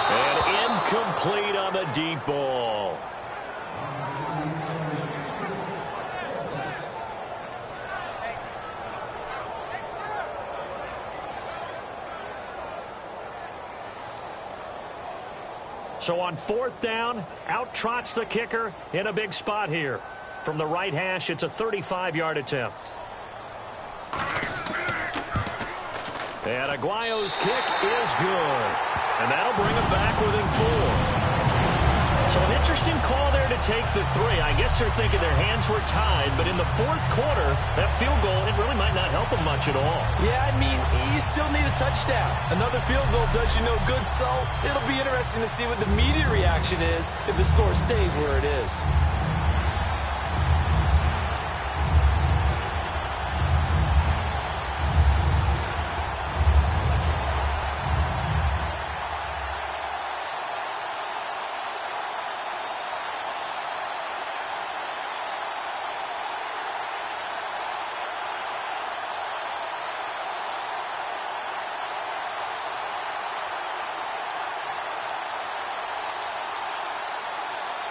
S2: And incomplete on the deep ball. So on 4th down, out trots the kicker in a big spot here. From the right hash, it's a 35-yard attempt. And Aguayo's kick is good. And that'll bring him back within 4. So an interesting call there to take the 3. I guess they're thinking their hands were tied, but in the 4th quarter, that field goal, it really might not help them much at all.
S3: Yeah, I mean, you still need a touchdown. Another field goal does you no good, so it'll be interesting to see what the media reaction is if the score stays where it is.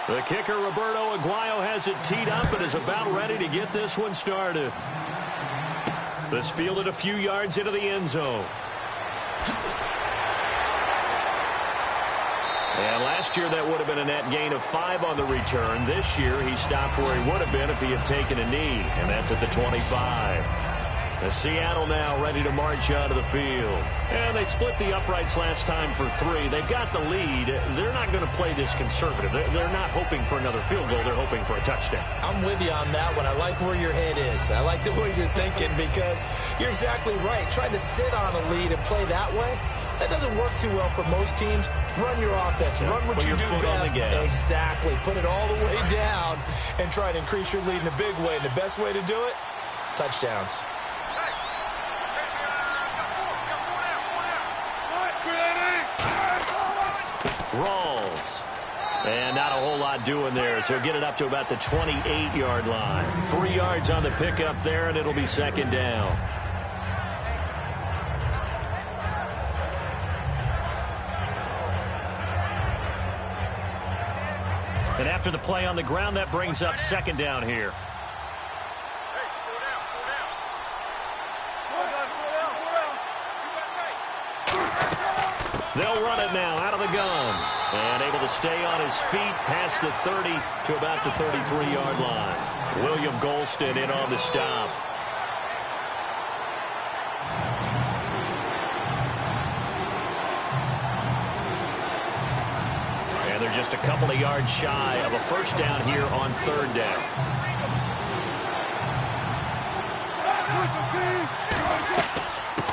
S2: The kicker, Roberto Aguayo, has it teed up and is about ready to get this one started. This fielded a few yards into the end zone. And last year, that would have been a net gain of 5 on the return. This year, he stopped where he would have been if he had taken a knee, and that's at the 25. The Seattle now ready to march out of the field. And they split the uprights last time for 3. They've got the lead. They're not going to play this conservative. They're not hoping for another field goal. They're hoping for a touchdown.
S3: I'm with you on that one. I like where your head is. I like the way you're thinking because you're exactly right. Trying to sit on a lead and play that way, that doesn't work too well for most teams. Run your offense. Run what you do best. Exactly. Put it all the way down and try to increase your lead in a big way. And the best way to do it, touchdowns.
S2: Rawls. And not a whole lot doing there, so he'll get it up to about the 28-yard line. 3 yards on the pickup there, and it'll be 2nd down. And after the play on the ground, that brings up 2nd down here. They'll run it now out of the gun. And able to stay on his feet past the 30 to about the 33-yard line. William Golston in on the stop. And they're just a couple of yards shy of a first down here on third down.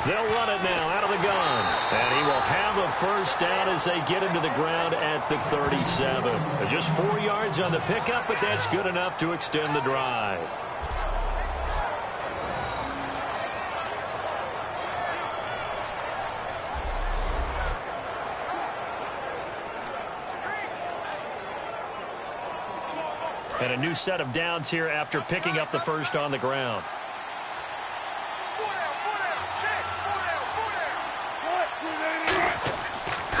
S2: They'll run it now out of the gun. And he will have a first down as they get him to the ground at the 37. Just 4 yards on the pickup, but that's good enough to extend the drive. And a new set of downs here after picking up the first on the ground.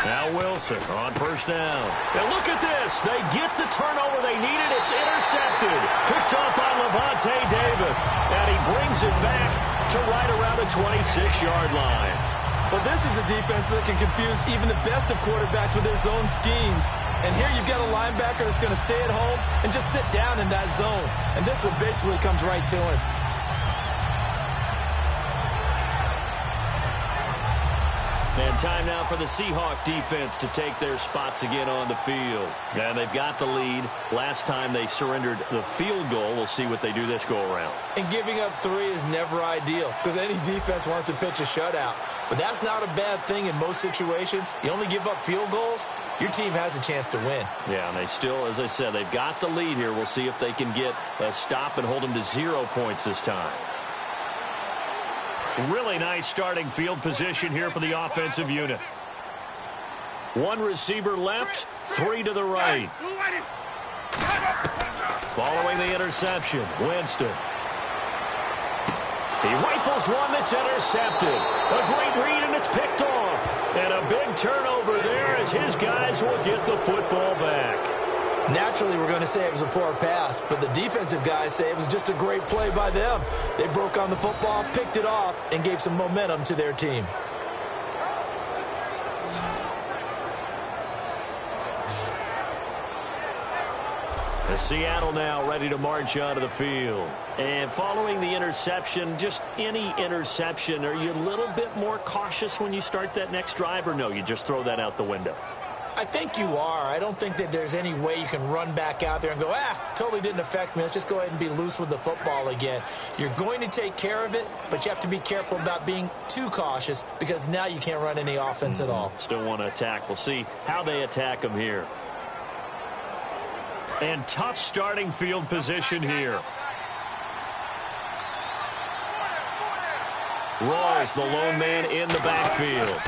S2: Now Wilson on first down. And look at this. They get the turnover they needed. It's intercepted. Picked up by Levante David. And he brings it back to right around the 26-yard line.
S3: Well, this is a defense that can confuse even the best of quarterbacks with their zone schemes. And here you've got a linebacker that's going to stay at home and just sit down in that zone. And this one basically comes right to him.
S2: And time now for the Seahawks defense to take their spots again on the field. And they've got the lead. Last time they surrendered the field goal. We'll see what they do this go-around.
S3: And giving up 3 is never ideal because any defense wants to pitch a shutout. But that's not a bad thing in most situations. You only give up field goals, your team has a chance to win.
S2: Yeah, and they still, as I said, they've got the lead here. We'll see if they can get a stop and hold them to 0 points this time. Really nice starting field position here for the offensive unit. 1 receiver left, 3 to the right. Following the interception, Winston. He rifles one that's intercepted. A great read, and it's picked off. And a big turnover there as his guys will get the football back.
S3: Naturally, we're going to say it was a poor pass, but the defensive guys say it was just a great play by them. They broke on the football, picked it off, and gave some momentum to their team.
S2: And Seattle now ready to march onto the field. And following the interception, just any interception, are you a little bit more cautious when you start that next drive, or no, you just throw that out the window?
S3: I think you are. I don't think that there's any way you can run back out there and go, totally didn't affect me. Let's just go ahead and be loose with the football again. You're going to take care of it, but you have to be careful about being too cautious because now you can't run any offense at all.
S2: Still want to attack. We'll see how they attack them here. And tough starting field position here. Rawls, the lone man in the backfield.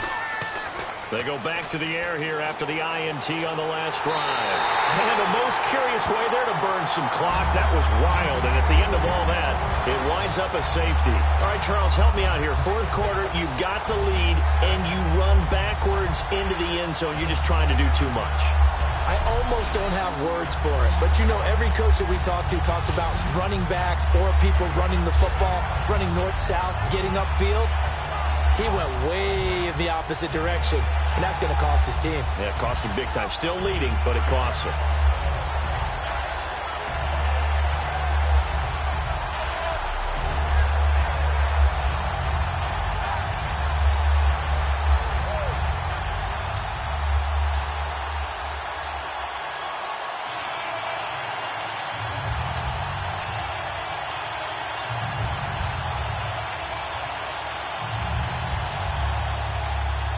S2: They go back to the air here after the INT on the last drive. And the most curious way there to burn some clock. That was wild. And at the end of all that, it winds up a safety. All right, Charles, help me out here. Fourth quarter, you've got the lead, and you run backwards into the end zone. You're just trying to do too much.
S3: I almost don't have words for it. But, you know, every coach that we talk to talks about running backs or people running the football, running north-south, getting upfield. He went way in the opposite direction, and that's going to cost his team.
S2: Yeah, it cost him big time. Still leading, but it costs him.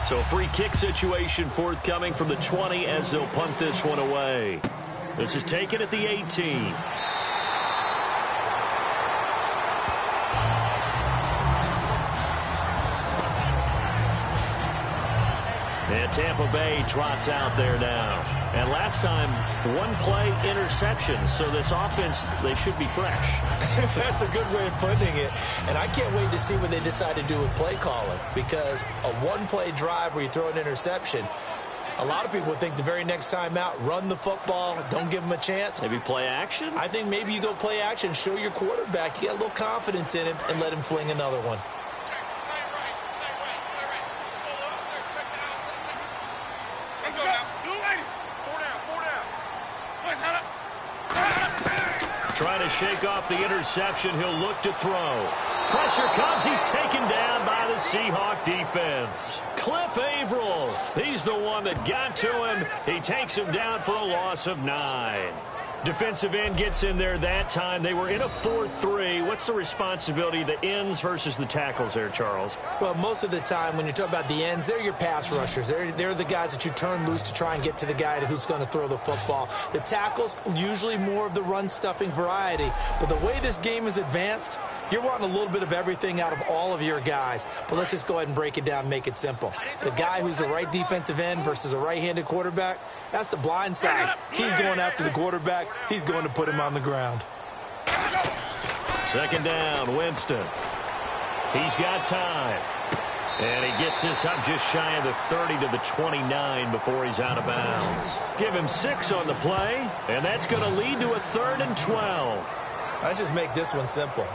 S2: So a free kick situation forthcoming from the 20 as they'll punt this one away. This is taken at the 18. And Tampa Bay trots out there now. And last time, 1 play interception. So this offense, they should be fresh.
S3: That's a good way of putting it. And I can't wait to see what they decide to do with play calling. Because a 1-play drive where you throw an interception, a lot of people would think the very next time out, run the football, don't give them a chance.
S2: Maybe play action?
S3: I think maybe you go play action, show your quarterback, you get a little confidence in him, and let him fling another one.
S2: Trying to shake off the interception. He'll look to throw. Pressure comes. He's taken down by the Seahawk defense. Cliff Averill. He's the one that got to him. He takes him down for a loss of 9. Defensive end gets in there that time. They were in a 4-3. What's the responsibility of the ends versus the tackles there, Charles?
S3: Well, most of the time when you talk about the ends, they're your pass rushers. They're the guys that you turn loose to try and get to the guy who's going to throw the football. The tackles, usually more of the run-stuffing variety. But the way this game is advanced, you're wanting a little bit of everything out of all of your guys. But let's just go ahead and break it down and make it simple. The guy who's the right defensive end versus a right-handed quarterback, that's the blind side. He's going after the quarterback. He's going to put him on the ground.
S2: Second down, Winston. He's got time. And he gets this up just shy of the 30 to the 29 before he's out of bounds. Give him 6 on the play, and that's going to lead to a 3rd and 12.
S3: Let's just make this one simple.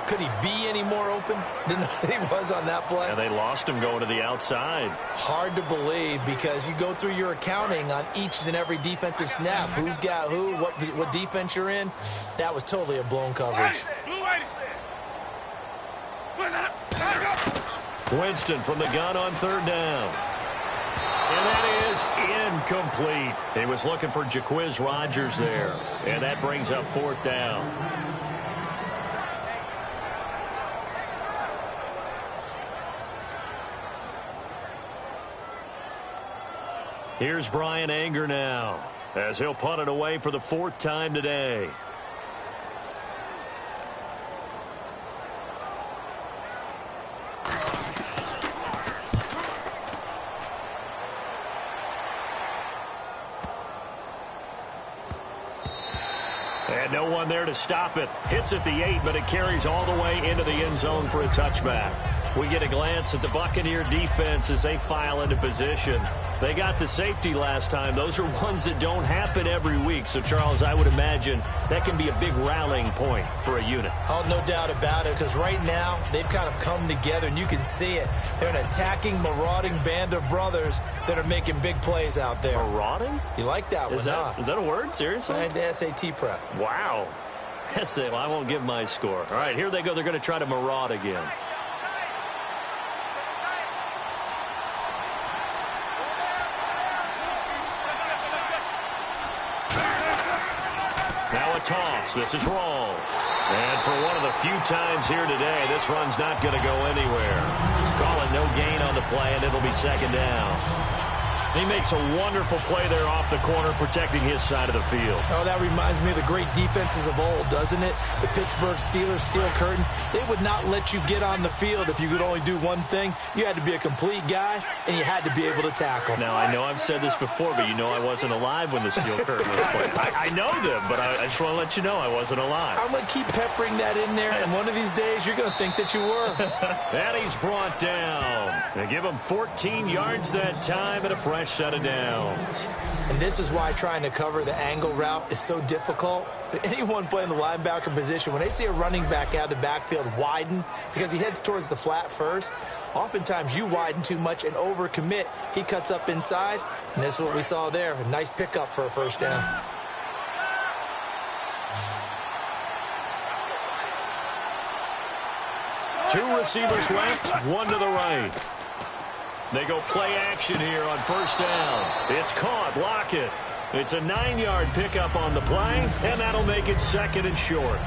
S3: Could he be any more open than he was on that play?
S2: And they lost him going to the outside.
S3: Hard to believe because you go through your accounting on each and every defensive snap. Who's got who, what defense you're in. That was totally a blown coverage.
S2: Winston from the gun on 3rd down. And that is incomplete. He was looking for Jaquiz Rodgers there. And that brings up 4th down. Here's Brian Anger now, as he'll punt it away for the 4th time today. And no one there to stop it. Hits at the 8, but it carries all the way into the end zone for a touchback. We get a glance at the Buccaneer defense as they file into position. They got the safety last time. Those are ones that don't happen every week. So, Charles, I would imagine that can be a big rallying point for a unit.
S3: Oh, no doubt about it, because right now they've kind of come together, and you can see it. They're an attacking, marauding band of brothers that are making big plays out there.
S2: Marauding?
S3: You like that one, huh?
S2: Is that a word? Seriously?
S3: And SAT prep.
S2: Wow. Well, I won't give my score. All right, here they go. They're going to try to maraud again. Now a toss. This is Rawls. And for one of the few times here today, this run's not going to go anywhere. Calling no gain on the play, and it'll be 2nd down. He makes a wonderful play there off the corner, protecting his side of the field.
S3: Oh, that reminds me of the great defenses of old, doesn't it? The Pittsburgh Steelers, steel curtain. They would not let you get on the field if you could only do one thing. You had to be a complete guy, and you had to be able to tackle.
S2: Now, I know I've said this before, but you know I wasn't alive when the steel curtain was played. I know them, but I just want to let you know I wasn't alive.
S3: I'm going to keep peppering that in there, and one of these days you're going to think that you were.
S2: And he's brought down. They give him 14 yards that time and a fresh set of downs.
S3: And this is why trying to cover the angle route is so difficult. Anyone playing the linebacker position, when they see a running back out of the backfield widen because he heads towards the flat first, oftentimes you widen too much and overcommit. He cuts up inside, and this is what we saw there. A nice pickup for a 1st down.
S2: Two receivers left, one to the right. They go play action here on 1st down. It's caught. Lockett. It's a 9-yard pickup on the play, and that'll make it 2nd and short.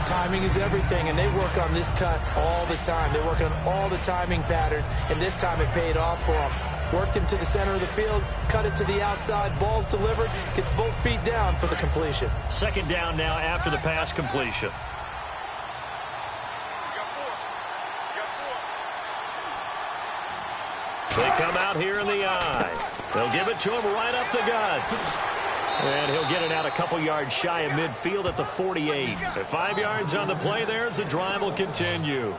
S3: Timing is everything, and they work on this cut all the time. They work on all the timing patterns, and this time it paid off for them. Worked him to the center of the field, cut it to the outside, ball's delivered, gets both feet down for the completion.
S2: 2nd down now after the pass completion. They come out here in the eye. They'll give it to him right up the gut. And he'll get it out a couple yards shy of midfield at the 48. At 5 yards on the play there as the drive will continue.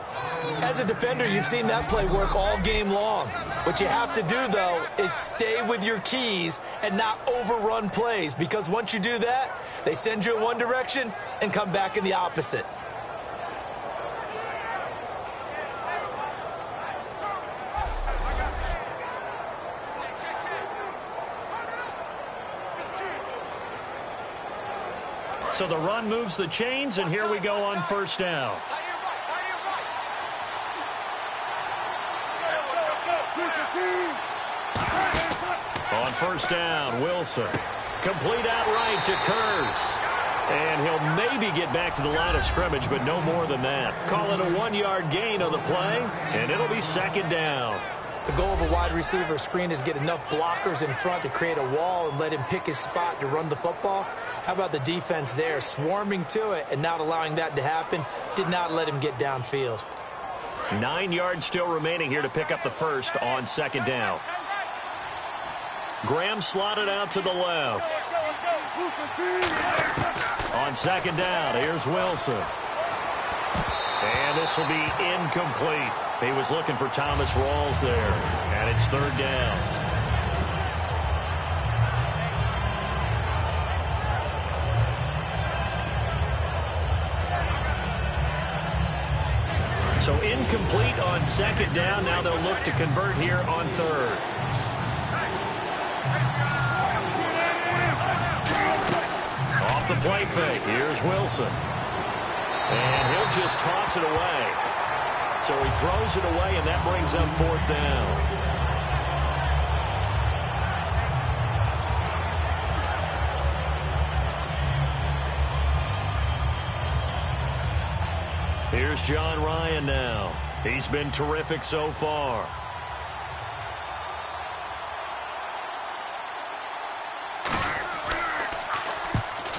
S3: As a defender, you've seen that play work all game long. What you have to do, though, is stay with your keys and not overrun plays. Because once you do that, they send you in one direction and come back in the opposite.
S2: So the run moves the chains, and here we go on first down. On first down, Wilson. Complete outright to Kurz. And he'll maybe get back to the line of scrimmage, but no more than that. Call it a 1-yard gain on the play, and it'll be second down.
S3: The goal of a wide receiver screen is get enough blockers in front to create a wall and let him pick his spot to run the football. How about the defense there, swarming to it and not allowing that to happen? Did not let him get downfield.
S2: 9 yards still remaining here to pick up the first on second down. Graham slotted out to the left. On second down, here's Wilson. And this will be incomplete. He was looking for Thomas Rawls there. And it's third down. So incomplete on second down. Now they'll look to convert here on third. Off the play fake. Here's Wilson. And he'll just toss it away. So he throws it away, and that brings up fourth down. Here's John Ryan now. He's been terrific so far.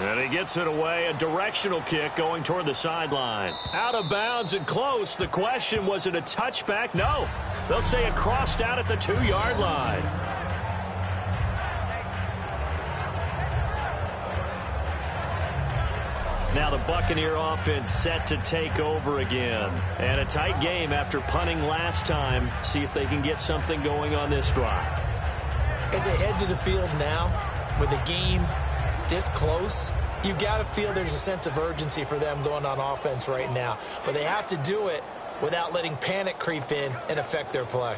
S2: And he gets it away, a directional kick going toward the sideline. Out of bounds and close. The question, was it a touchback? No. They'll say it crossed out at the 2-yard line. Now the Buccaneer offense set to take over again. And a tight game after punting last time. See if they can get something going on this drive.
S3: As they head to the field now, with the game this close, you've got to feel there's a sense of urgency for them going on offense right now. But they have to do it without letting panic creep in and affect their play.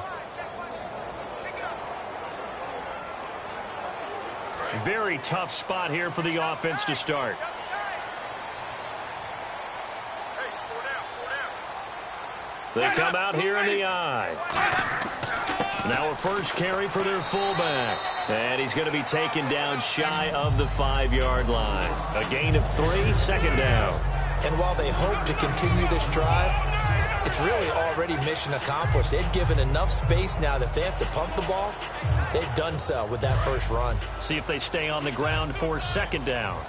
S2: Very tough spot here for the offense to start. They come out here in the eye. Now a first carry for their fullback. And he's going to be taken down shy of the 5-yard line. A gain of 3, second down.
S3: And while they hope to continue this drive, it's really already mission accomplished. They've given enough space now that if they have to pump the ball, they've done so with that first run.
S2: See if they stay on the ground for second down.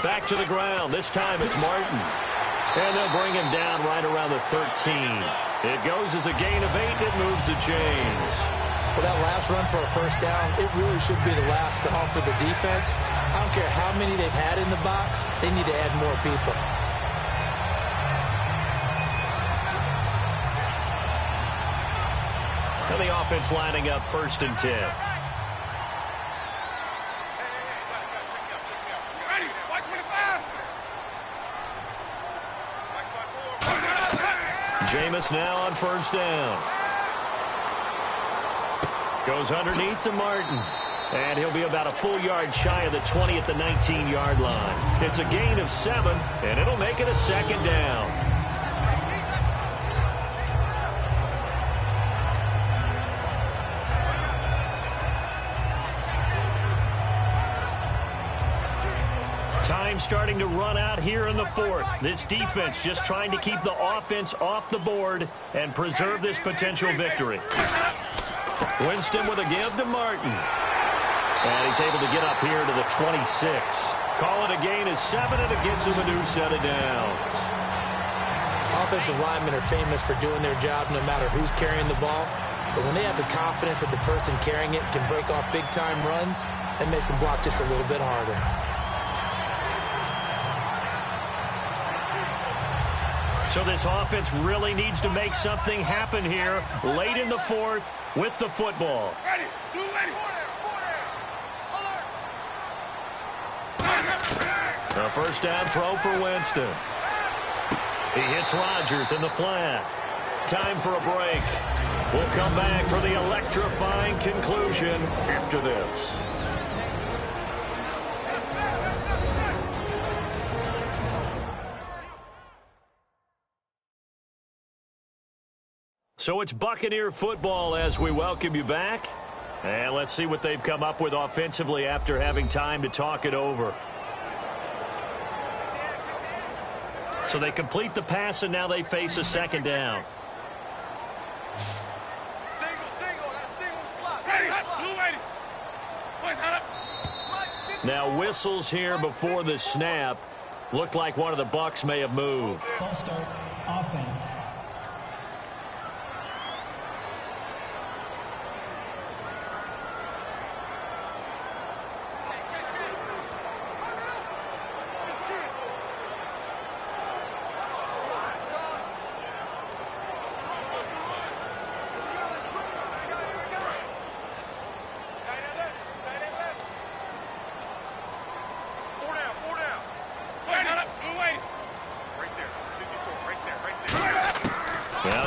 S2: Back to the ground. This time it's Martin. And they'll bring him down right around the 13. It goes as a gain of 8. It moves the chains.
S3: Well, that last run for a first down, it really should be the last call for the defense. I don't care how many they've had in the box. They need to add more people.
S2: And the offense lining up first and 10. Jameis now on first down. Goes underneath to Martin. And he'll be about a full yard shy of the 20 at the 19-yard line. It's a gain of 7, and it'll make it a second down. Time starting to run out here in the fourth. This defense just trying to keep the offense off the board and preserve this potential victory. Winston with a give to Martin. And he's able to get up here to the 26. Call it a gain of 7, and it gets him a new set of downs.
S3: Offensive linemen are famous for doing their job no matter who's carrying the ball. But when they have the confidence that the person carrying it can break off big-time runs, that makes them block just a little bit harder.
S2: So this offense really needs to make something happen here late in the fourth with the football. A first down throw for Winston. He hits Rodgers in the flat. Time for a break. We'll come back for the electrifying conclusion after this. So it's Buccaneer football as we welcome you back. And let's see what they've come up with offensively after having time to talk it over. So they complete the pass, and now they face a second down. Now whistles here before the snap. Looked like one of the Bucs may have moved.
S4: False start, offense.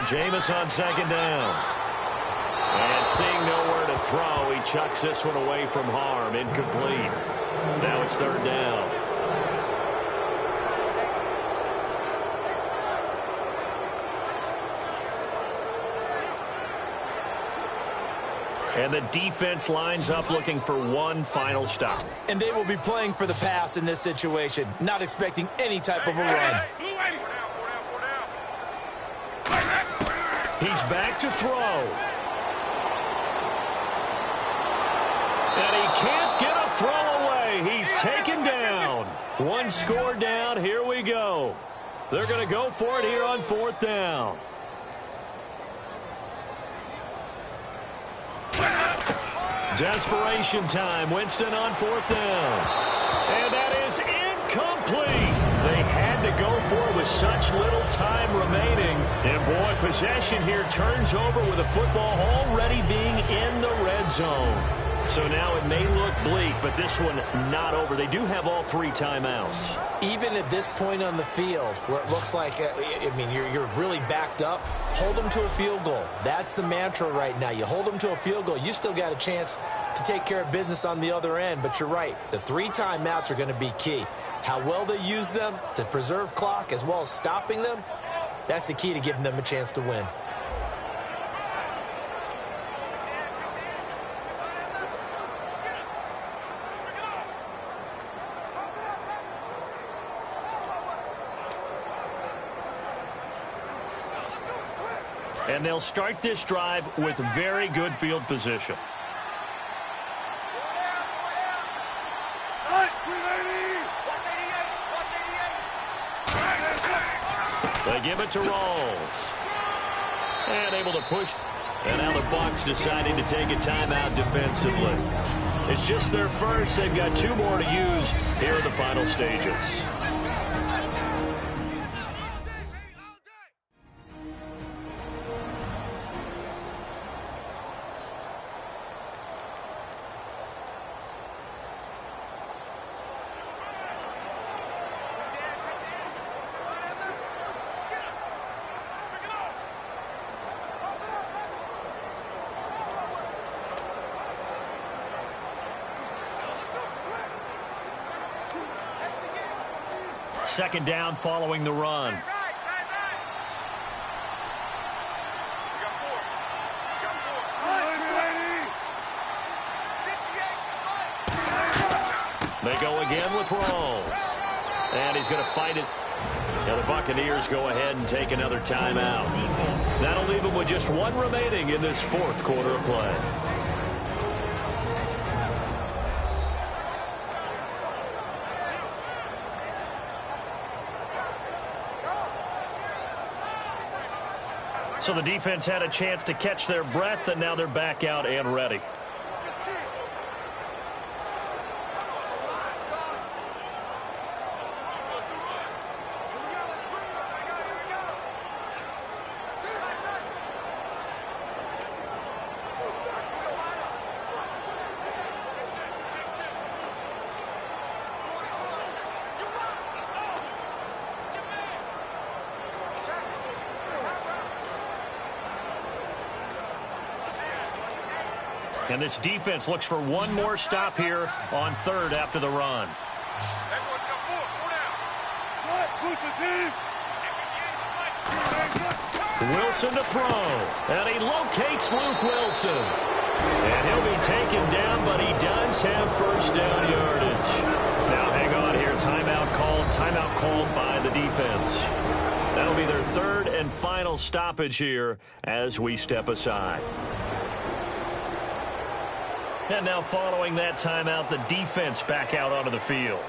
S2: Jameis on second down. And seeing nowhere to throw, he chucks this one away from harm. Incomplete. Now it's third down. And the defense lines up looking for one final stop.
S3: And they will be playing for the pass in this situation, not expecting any type of a run.
S2: He's back to throw. And he can't get a throw away. He's taken down. One score down. Here we go. They're going to go for it here on fourth down. Desperation time. Winston on fourth down. And that is incomplete. They had to go for it with such little time remaining. And, boy, possession here turns over with the football already being in the red zone. So now it may look bleak, but this one not over. They do have all three timeouts.
S3: Even at this point on the field, where it looks like, you're really backed up, hold them to a field goal. That's the mantra right now. You hold them to a field goal. You still got a chance to take care of business on the other end, but you're right. The three timeouts are going to be key. How well they use them to preserve clock as well as stopping them, that's the key to giving them a chance to win.
S2: And they'll start this drive with very good field position. They give it to Rawls. And able to push. And now the Bucs deciding to take a timeout defensively. It's just their first. They've got two more to use here in the final stages. Second down following the run. They go again with Rawls. And he's going to fight it. Now the Buccaneers go ahead and take another timeout. That'll leave them with just one remaining in this fourth quarter of play. So the defense had a chance to catch their breath, and now they're back out and ready. And this defense looks for one more stop here on third after the run. Wilson to throw, and he locates Luke Wilson. And he'll be taken down, but he does have first down yardage. Now hang on here, timeout called by the defense. That'll be their third and final stoppage here as we step aside. And now following that timeout, the defense back out onto the field.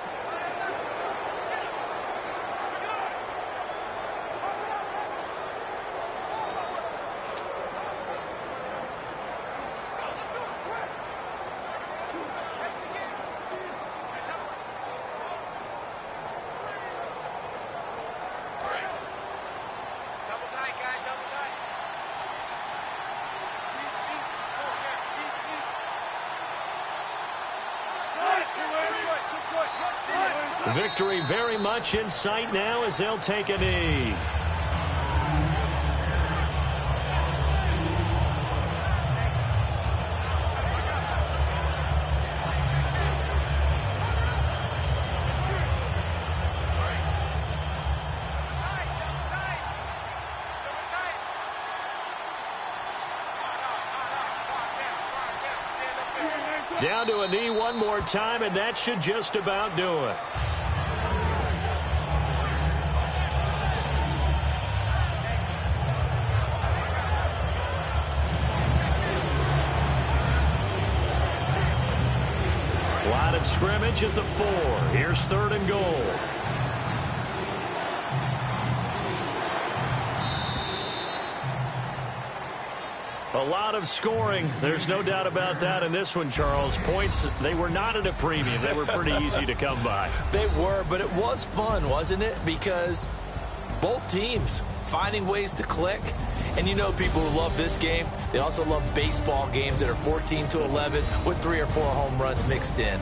S2: Victory very much in sight now as they'll take a knee. Down to a knee one more time, and that should just about do it. Line of scrimmage at the 4. Here's third and goal. A lot of scoring. There's no doubt about that in this one, Charles. Points, they were not at a premium. They were pretty easy to come by.
S3: They were, but it was fun, wasn't it? Because both teams finding ways to click. And you know people who love this game, they also love baseball games that are 14-11 with 3 or 4 home runs mixed in.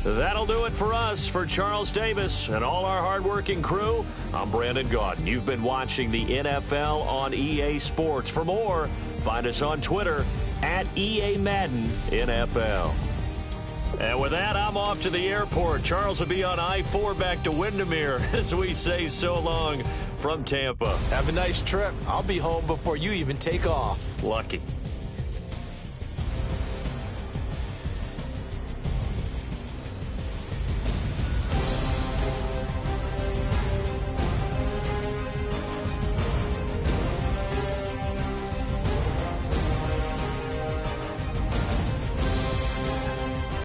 S2: That'll do it for us. For Charles Davis and all our hardworking crew, I'm Brandon Gaudin. You've been watching the NFL on EA Sports. For more, find us on Twitter at EA Madden NFL. And with that, I'm off to the airport. Charles will be on I-4 back to Windermere as we say so long from Tampa.
S3: Have a nice trip. I'll be home before you even take off.
S2: Lucky.